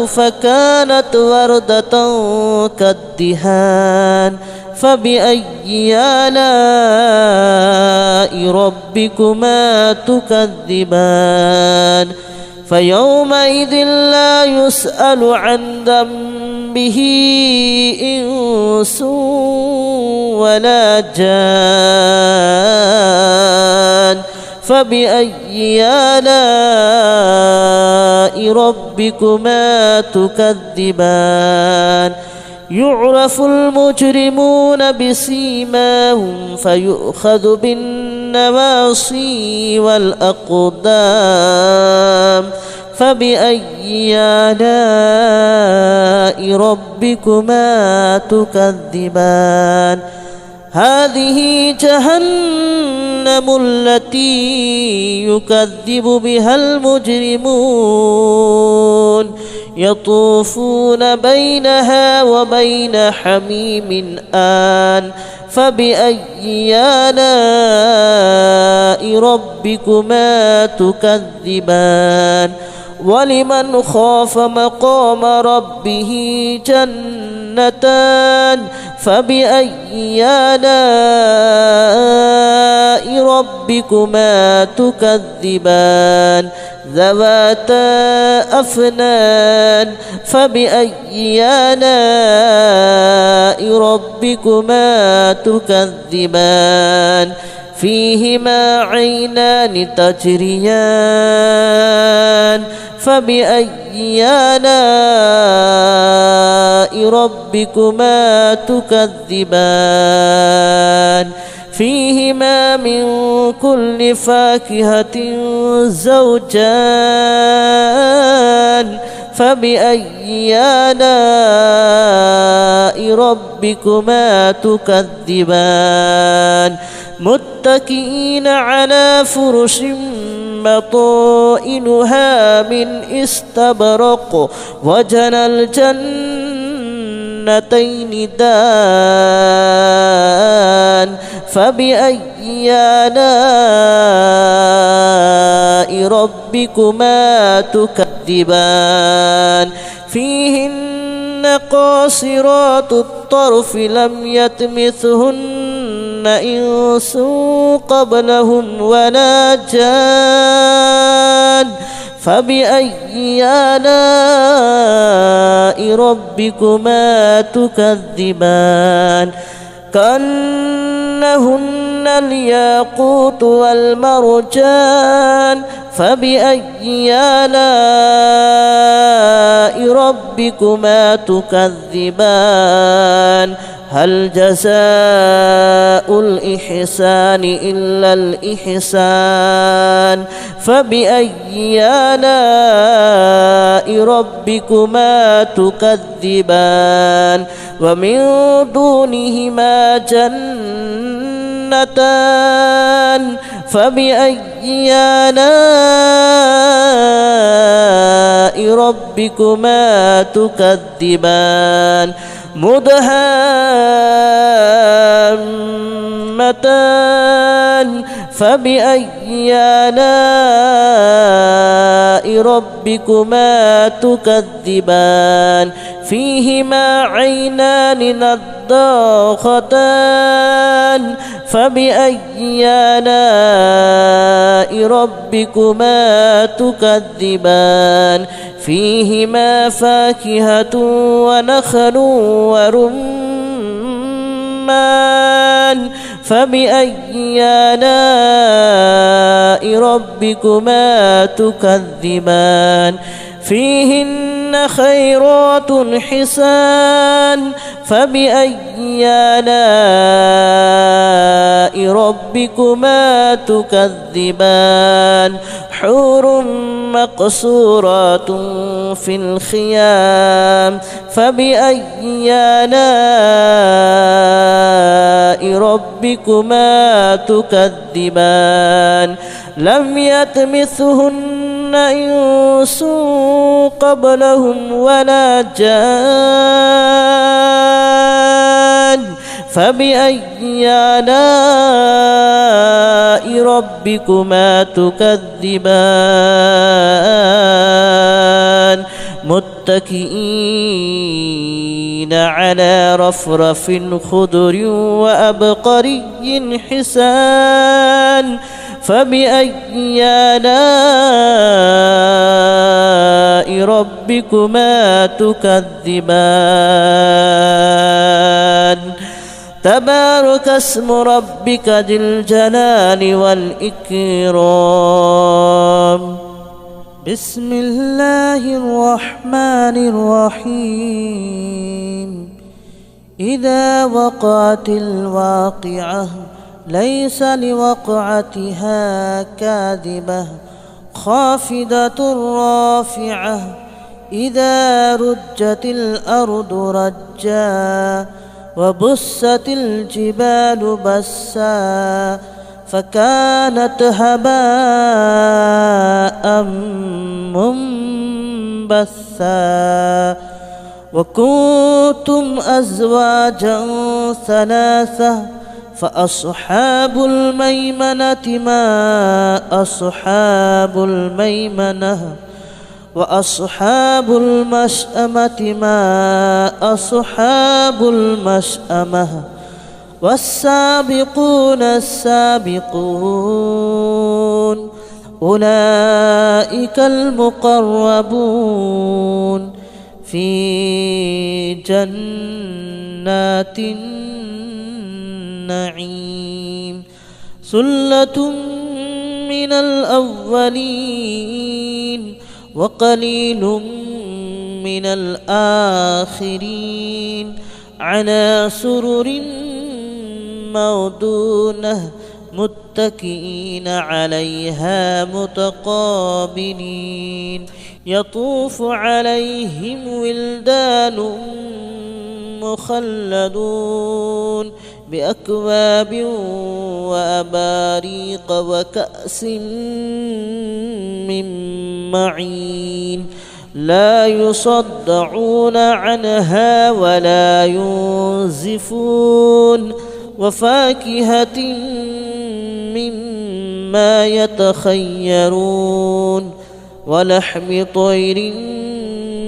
[SPEAKER 2] فكانت وردة كالدهان فبأي آلاء ربكما تكذبان فيومئذ لا يسأل عن ذنبه إنس ولا جان فبأي آلاء ربكما تكذبان يعرف المجرمون بسيماهم فيؤخذ بالنواصي والأقدام فبأي آلاء ربكما تكذبان هذه جهنم التي يكذب بها المجرمون يطوفون بينها وبين حميم آن فبأي آلاء ربكما تكذبان ولمن خاف مقام ربه جنتان فبأي آلاء ربكما تكذبان ذواتا أفنان فبأي آلاء ربكما تكذبان فيهما عينان تجريان فبأي آلاء ربكما تكذبان فيهما من كل فاكهة زوجان فبأي آلاء ربكما تكذبان متكئين على فرش بطائنها من استبرق وجنى الجنتين دان فبأي آلاء ربكما تكذبان فيهن قاصرات الطرف لم يطمثهن إنس قبلهم ولا جان فبأي آلاء ربكما تكذبان كأنهن الياقوت والمرجان فبأي آلاء ربكما تكذبان هل جزاء الإحسان إلا الإحسان فبأي آلاء ربكما تكذبان ومن دونهما جنتان فبأي آلاء ربكما تكذبان مدهامتان فبأي آلاء ربكما تكذبان فيهما عينان نضاختان فبأي آلاء ربكما تكذبان فيهما فاكهة ونخل ورمان فبأي آلاء ربكما تكذبان فيهن خيرات حسان فبأي آلاء ربكما تكذبان حور مقصورات في الخيام فبأي آلاء ربكما تكذبان لم يطمثهن إنس قبلهم ولا جان فبأي آلاء ربكما تكذبان متكئين على رفرف خضر وأبقري حسان فبأي آلاء ربكما تكذبان تبارك اسم ربك ذي الجلال والإكرام بسم الله الرحمن الرحيم إذا وقعت الواقعة ليس لوقعتها كاذبة خافضة رافعة إذا رجت الأرض رجا وبست الجبال بسا فكانت هباء منبثا وكنتم أزواجا ثلاثة فأصحاب الميمنة ما أصحاب الميمنة وأصحاب المشأمة ما أصحاب المشأمة والسابقون السابقون أولئك المقربون في جنات النعيم ثلة من الأولين وقليل من الآخرين على سرر موضونة متكئين عليها متقابلين يطوف عليهم ولدان مخلدون بأكواب وأباريق وكأس من معين لا يصدعون عنها ولا ينزفون وفاكهة مما يتخيرون ولحم طير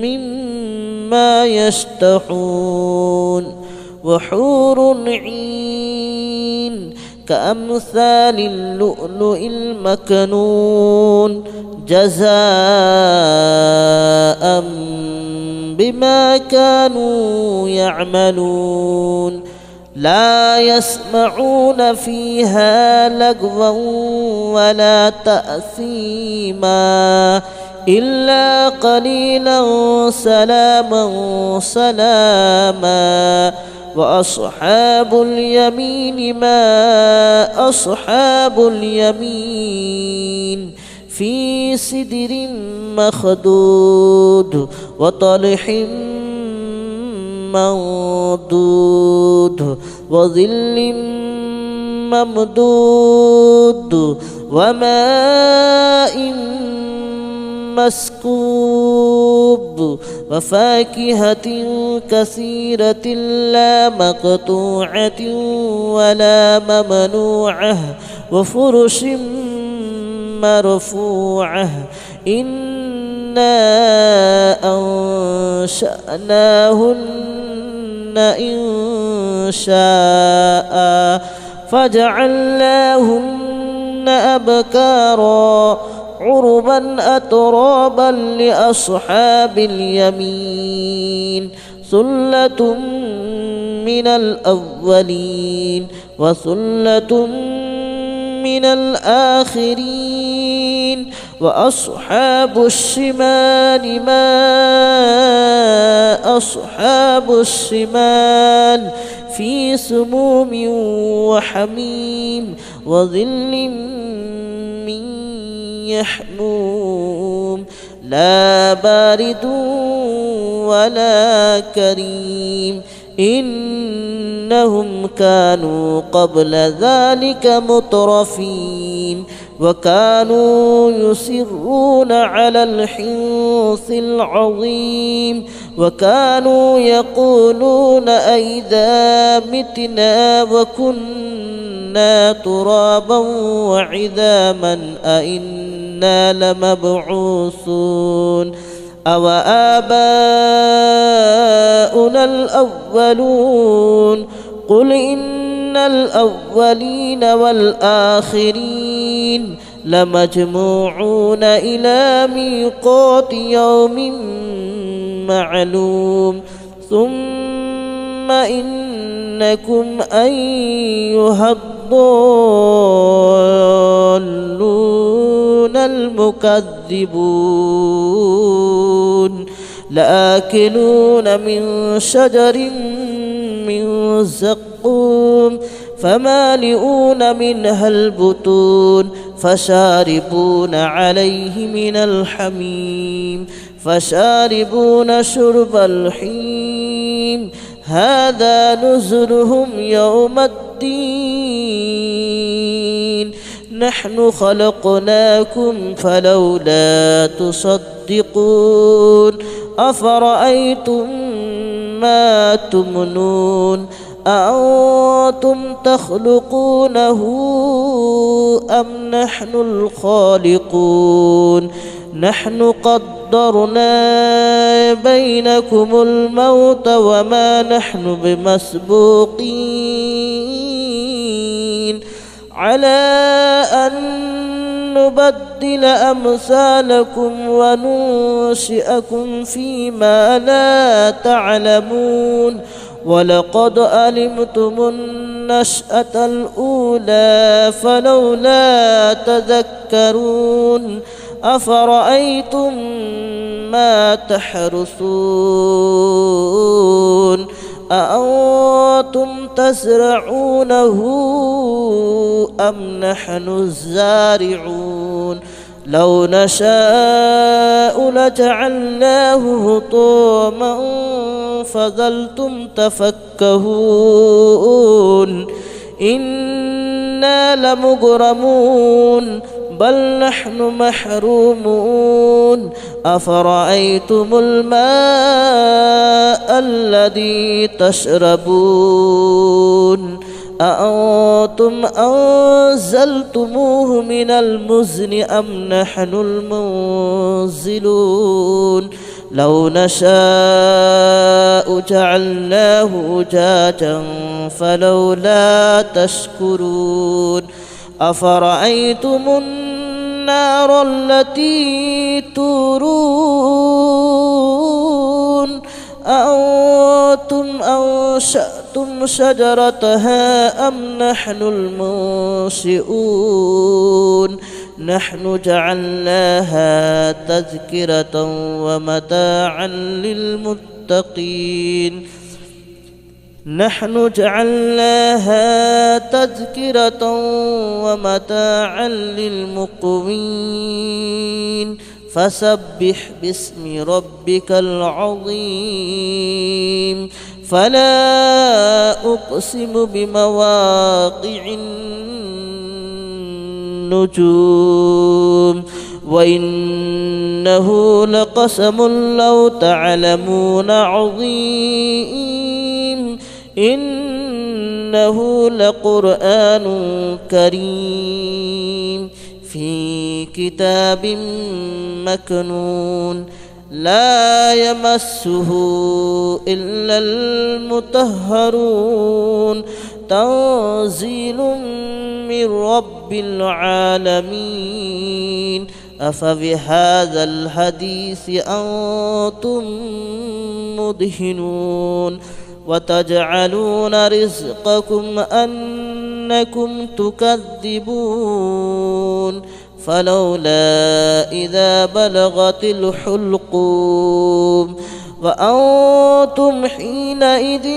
[SPEAKER 2] مما يشتهون وحور عين كأمثال اللؤلؤ المكنون جزاء بما كانوا يعملون لا يسمعون فيها لغوا ولا تأثيما إلا قليلا سلاما سلاما وأصحاب اليمين ما أصحاب اليمين في سدر مخدود وطلح منضود وظل ممدود وماء مسكوب وفاكهة كثيرة لا مقطوعة ولا ممنوعة وفرش مرفوعة إنا أنشأناهن إنشاء فجعلناهن أبكارا عربا أترابا لأصحاب اليمين ثلة من الأولين وثلة من الآخرين وأصحاب الشمال ما أصحاب الشمال في سموم وحميم وظل من يحموم لا بارد ولا كريم إنهم كانوا قبل ذلك مترفين وكانوا يصرون على الحنث العظيم وكانوا يقولون أئذا متنا وكنا ترابا وعظاما أئنا لمبعوثون أو آباؤنا الأولون قل إن الأولين والآخرين لمجموعون إلى ميقات يوم معلوم ثم إنكم أيها الضالون المكذبون لآكلون من شجر من زقوم فمالئون منها البطون فشاربون عليه من الحميم فشاربون شرب الحميم هذا نزلهم يوم الدين نحن خلقناكم فلولا تصدقون أفرأيتم ما تمنون أأنتم تخلقونه أم نحن الخالقون نحن قدرنا بينكم الموت وما نحن بمسبوقين على أن نبدل أمثالكم وننشئكم فيما لا تعلمون ولقد علمتم النشأة الأولى فلولا تذكرون أفرأيتم ما تحرثون أأنتم تزرعونه أم نحن الزارعون لو نشاء لجعلناه هطاما فظلتم تفكهون إنا لمغرمون بل نحن محرومون أفرأيتم الماء الذي تشربون أأنتم أنزلتموه من المزن أم نحن المنزلون لو نشاء جعلناه أجاجا فلولا تشكرون أفرأيتم النار التي تورون أأنتم أنشأتم شجرتها أم نحن المنشئون نحن جعلناها تذكرة ومتاعا للمتقين نحن جعلناها تذكرة ومتاعا للمقوين فسبح باسم ربك العظيم فلا أقسم بمواقع النجوم وإنه لقسم لو تعلمون عظيم إنه لقرآن كريم في كتاب مكنون لا يمسه إلا المطهرون تنزيل من رب العالمين أفبهذا الحديث أنتم مدهنون وتجعلون رزقكم أنكم تكذبون فلولا إذا بلغت الحلقوم وأنتم حينئذ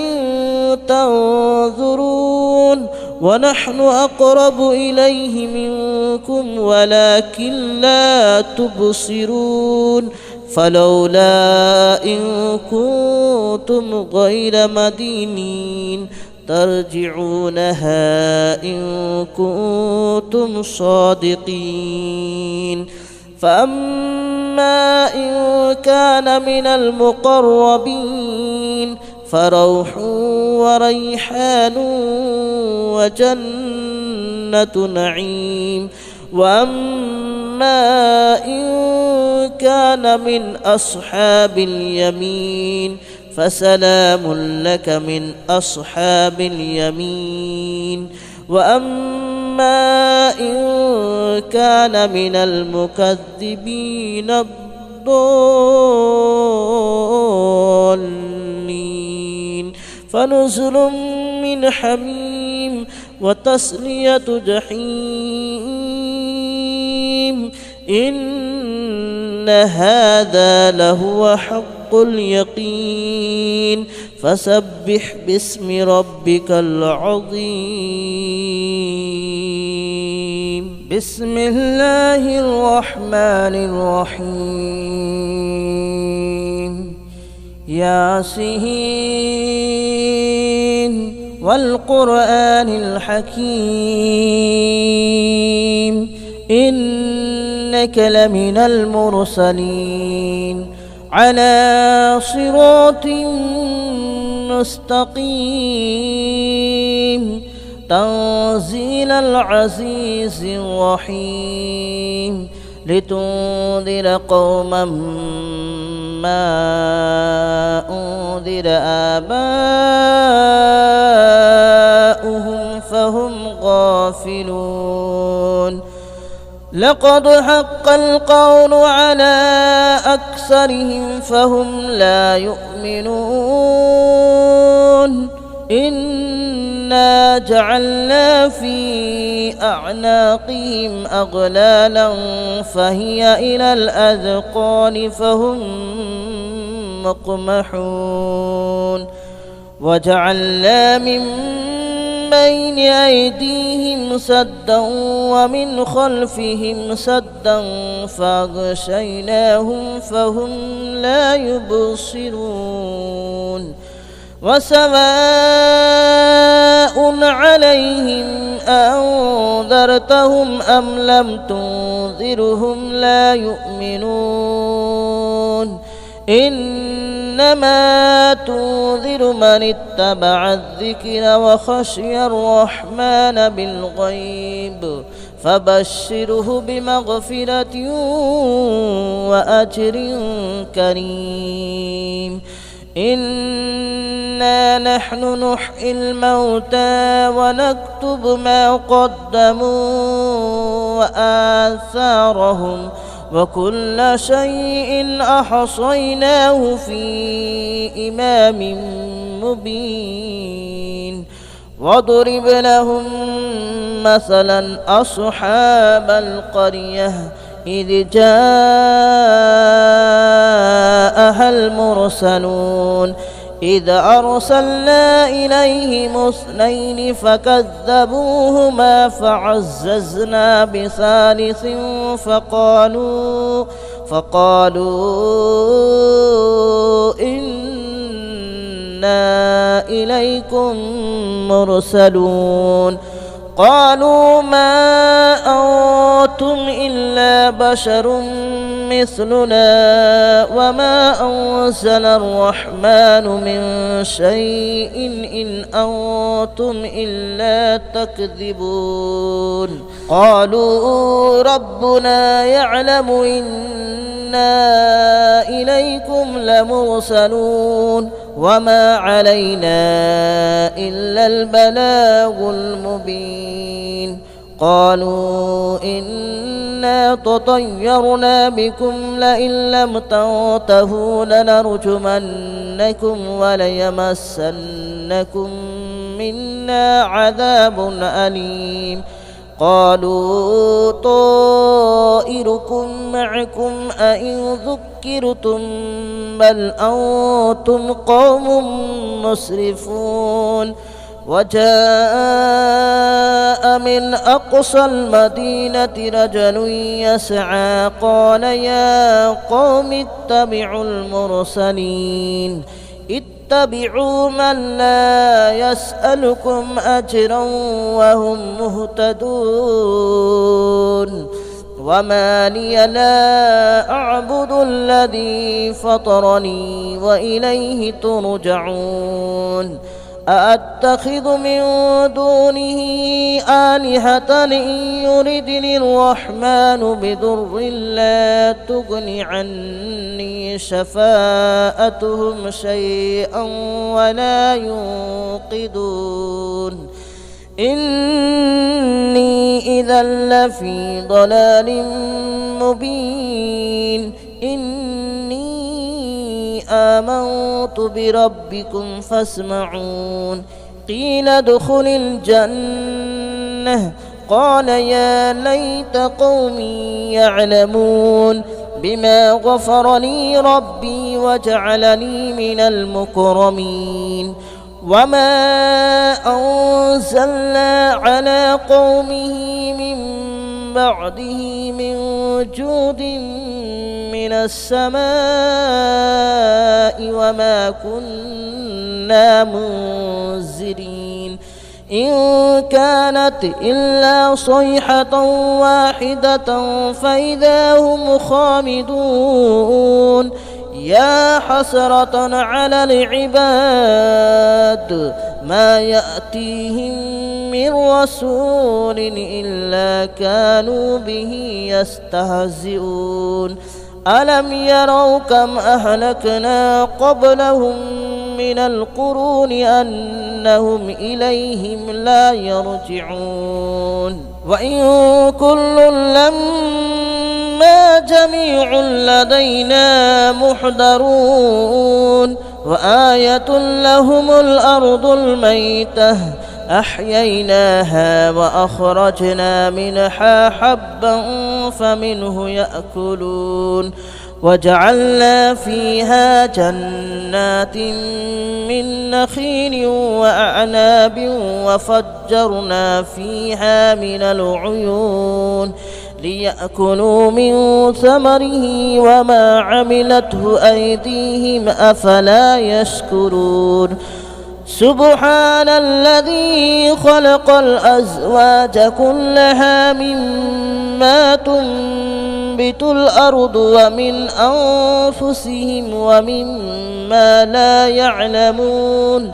[SPEAKER 2] تنظرون ونحن أقرب إليه منكم ولكن لا تبصرون فلولا إن كنتم غير مدينين ترجعونها إن كنتم صادقين فأما إن كان من المقربين فروح وريحان وجنة نعيم وأما إن كان من أصحاب اليمين فسلام لك من أصحاب اليمين وأما إن كان من المكذبين الضالين فنزل من حميم وتصلية جحيم إن هذا لهو حق اليقين فسبح باسم ربك العظيم بسم الله الرحمن الرحيم ياسين والقرآن الحكيم إنك لمن المرسلين على صراط مستقيم تنزيل العزيز الرحيم لتنذر قوما ما أنذر آباؤهم فهم غافلون لقد حق القول على أكثرهم فهم لا يؤمنون إنا جعلنا في أعناقهم أغلالا فهي إلى الأذقان فهم مقمحون وجعلنا من بين أيديهم سدا ومن خلفهم سدا فأغشيناهم فهم لا يبصرون وسواء عليهم أنذرتهم أم لم تنذرهم لا يؤمنون إنما تنذر من اتبع الذكر وخشي الرحمن بالغيب فبشره بمغفرة وأجر كريم إنا نحن نحيي الموتى ونكتب ما قدموا وآثارهم وكل شيء أحصيناه في إمام مبين واضرب لهم مثلا أصحاب القرية إذ جاءها المرسلون إذ أرسلنا إليهم اثنين فكذبوهما فعززنا بثالث فقالوا إنا إليكم مرسلون قالوا ما أنتم إلا بشر مثلنا وما أنزل الرحمن من شيء إن أنتم إلا تكذبون قالوا ربنا يعلم إنا إليكم لمرسلون وما علينا إلا البلاغ المبين قالوا إنا تطيرنا بكم لئن لم تنتهوا لنرجمنكم وليمسنكم منا عذاب أليم قالوا طائركم معكم أئن ذكرتم بل أنتم قوم مسرفون وجاء من أقصى المدينة رجل يسعى قال يا قوم اتبعوا المرسلين اتبعوا من لا يسألكم أجرا وهم مهتدون وما لي لا أعبد الذي فطرني وإليه ترجعون أأتخذ من دونه آلهة إن يردني الرحمن بضر لا تغن عني شفاءتهم شيئا ولا ينقذون إني إذا لفي ضلال مبين إني آمنت بربكم فاسمعون قيل ادخل الجنة قال يا ليت قومي يعلمون بما غفر لي ربي وجعلني من المكرمين وما أنزلنا على قومه من بعده من جود من السماء وما كنا منزلين إن كانت إلا صيحة واحدة فإذا هم خامدون يا حسرة على العباد ما يأتيهم من رسول إلا كانوا به يستهزئون ألم يروا كم أهلكنا قبلهم من القرون أنهم إليهم لا يرجعون وإن كل لما جميع لدينا محضرون وآية لهم الأرض الميتة أحييناها وأخرجنا منها حبا فمنه يأكلون وجعلنا فيها جنات من نخيل وأعناب وفجرنا فيها من العيون ليأكلوا من ثمره وما عملته أيديهم أفلا يشكرون سبحان الذي خلق الأزواج كلها مما تنبت الأرض ومن أنفسهم ومما لا يعلمون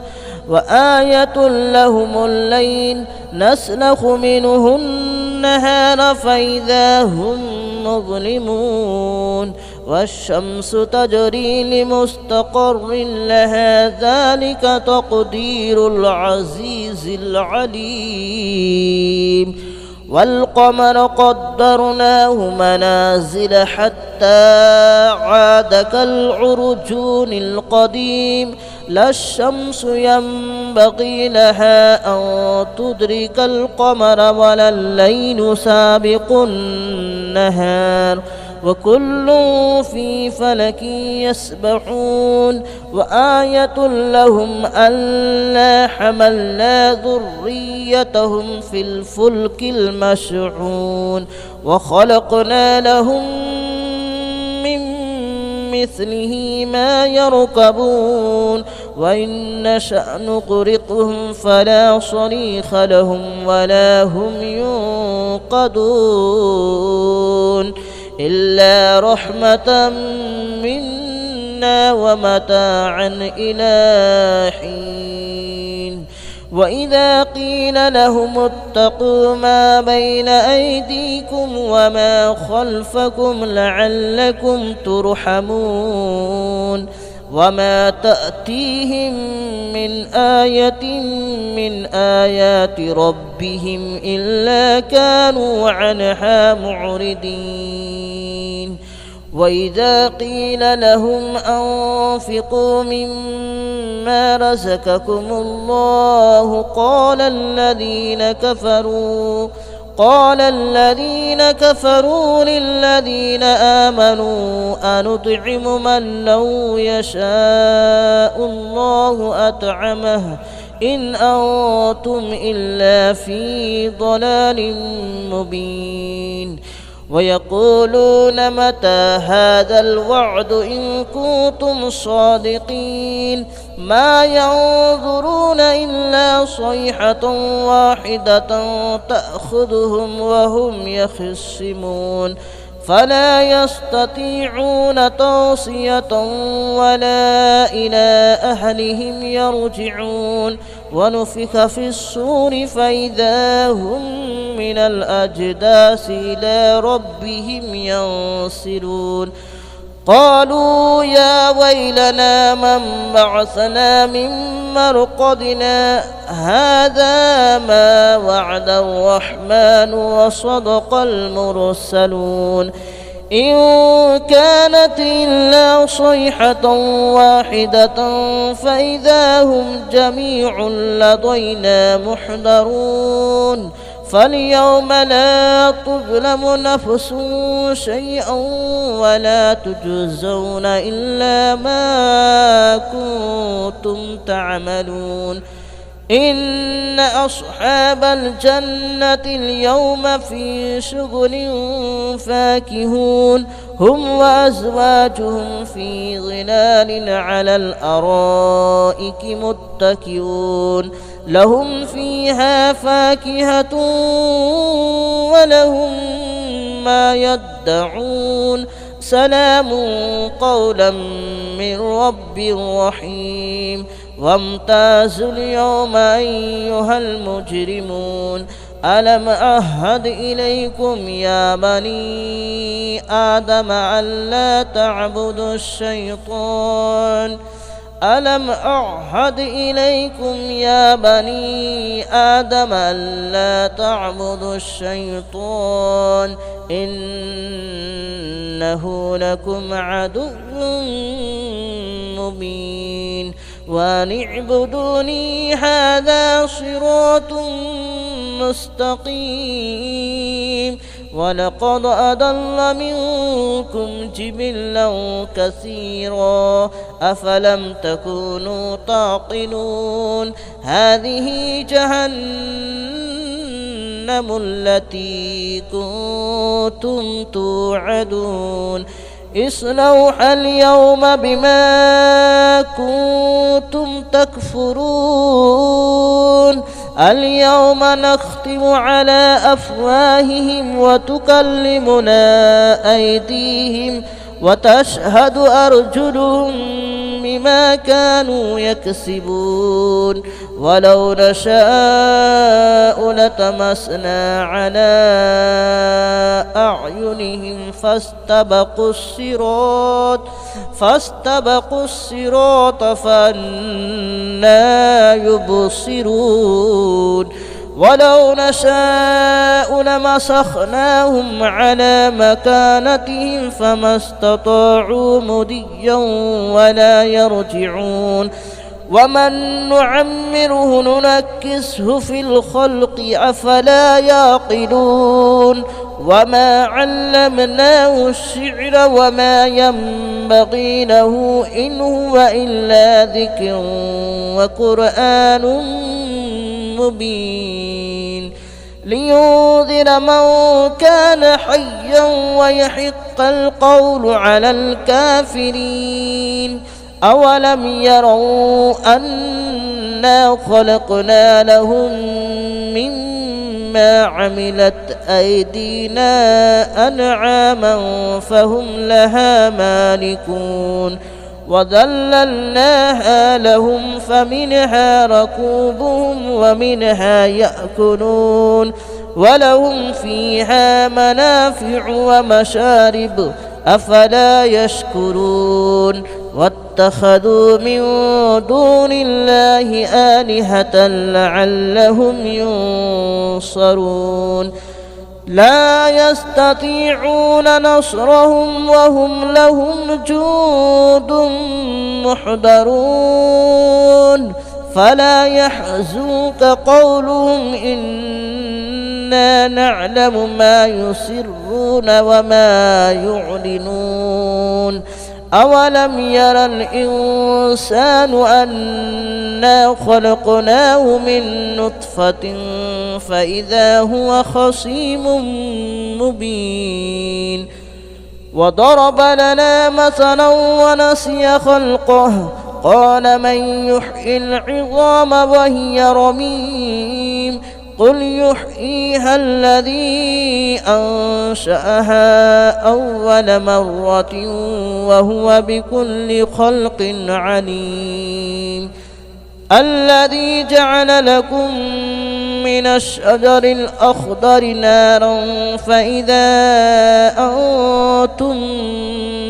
[SPEAKER 2] وآية لهم الليل نسلخ منه النهار فإذا هم مظلمون والشمس تجري لمستقر لها ذلك تقدير العزيز العليم والقمر قدرناه منازل حتى عاد كالعرجون القديم لا الشمس ينبغي لها أن تدرك القمر ولا الليل سابق النهار وكل في فلك يسبحون وآية لهم ألا حملنا ذريتهم في الفلك المشحون وخلقنا لهم من مثله ما يركبون وإن نشأ نغرقهم فلا صريخ لهم ولا هم ينقذون إلا رحمة منا ومتاعا إلى حين وإذا قيل لهم اتقوا ما بين أيديكم وما خلفكم لعلكم ترحمون وما تأتيهم من آية من آيات ربهم إلا كانوا عنها معرضين وإذا قيل لهم أنفقوا مما رزقكم الله قال الذين كفروا للذين آمنوا أنطعم من لو يشاء الله أطعمه إن أنتم إلا في ضلال مبين ويقولون متى هذا الوعد إن كنتم صادقين ما ينظرون إلا صيحة واحدة تأخذهم وهم يخصمون فلا يستطيعون توصية ولا إلى أهلهم يرجعون ونفخ في الصور فإذا هم من الأجداث إلى ربهم ينسلون قالوا يا ويلنا من بعثنا من مرقدنا هذا ما وعد الرحمن وصدق المرسلون إن كانت إلا صيحة واحدة فإذا هم جميع لدينا محضرون فاليوم لا تظلم نفس شيئا ولا تجزون إلا ما كنتم تعملون إن أصحاب الجنة اليوم في شغل فاكهون هم وأزواجهم في ظلال على الأرائك متكئون لهم فيها فاكهة ولهم ما يدعون سلام قولا من رب رحيم وامتازوا اليوم أيها المجرمون ألم أعهد إليكم يا بني آدم ألا تعبدوا الشيطان ألم أعهد إليكم يا بني آدم ألا تعبدوا الشيطان إنه لكم عدو مبين وأن اعبدوني هذا صراط مستقيم ولقد أضل منكم جبلا كثيرا أفلم تكونوا تعقلون هذه جهنم التي كنتم توعدون اصلوها اليوم بما كنتم تكفرون اليوم نختم على أفواههم وتكلمنا أيديهم وتشهد أرجلهم بما كانوا يكسبون ولو نشاء لطمسنا على أعينهم فاستبقوا الصراط فأنى يبصرون ولو نشاء لمسخناهم على مكانتهم فما استطاعوا مضيا ولا يرجعون ومن نعمره ننكسه في الخلق أفلا يعقلون وما علمناه الشعر وما ينبغي له إن هو إلا ذكر وقرآن مبين لينذر من كان حيا ويحق القول على الكافرين أولم يروا أنا خلقنا لهم مما عملت أيدينا أنعاما فهم لها مالكون وذللناها لهم فمنها ركوبهم ومنها يأكلون ولهم فيها منافع ومشارب أفلا يشكرون واتخذوا من دون الله آلهة لعلهم ينصرون لا يستطيعون نصرهم وهم لهم جند محضرون فلا يحزنك قولهم إنا نعلم ما يسرون وما يعلنون أولم ير الإنسان أنا خلقناه من نطفة فإذا هو خصيم مبين وضرب لنا مثلا ونسي خلقه قال من يحيي العظام وهي رميم قل يحييها الذي أنشأها أول مرة وهو بكل خلق عليم الذي جعل لكم من الشجر الأخضر نارا فإذا أنتم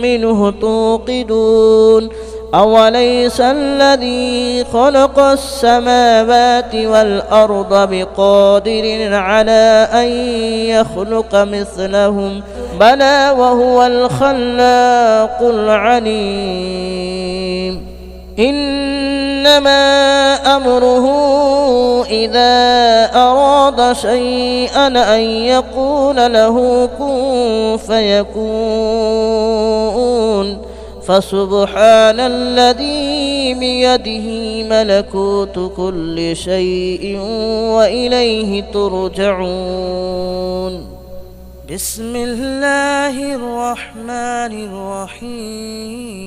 [SPEAKER 2] منه توقدون أوليس الذي خلق السماوات والأرض بقادر على أن يخلق مثلهم بلى وهو الخلاق العليم إنما أمره إذا أراد شيئا أن يقول له كن فيكون فسبحان الذي بيده ملكوت كل شيء وإليه ترجعون بسم الله الرحمن الرحيم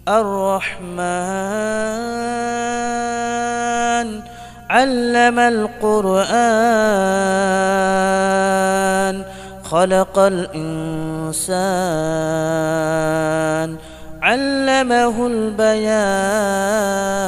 [SPEAKER 2] الرحمن علم القرآن خلق الإنسان علمه البيان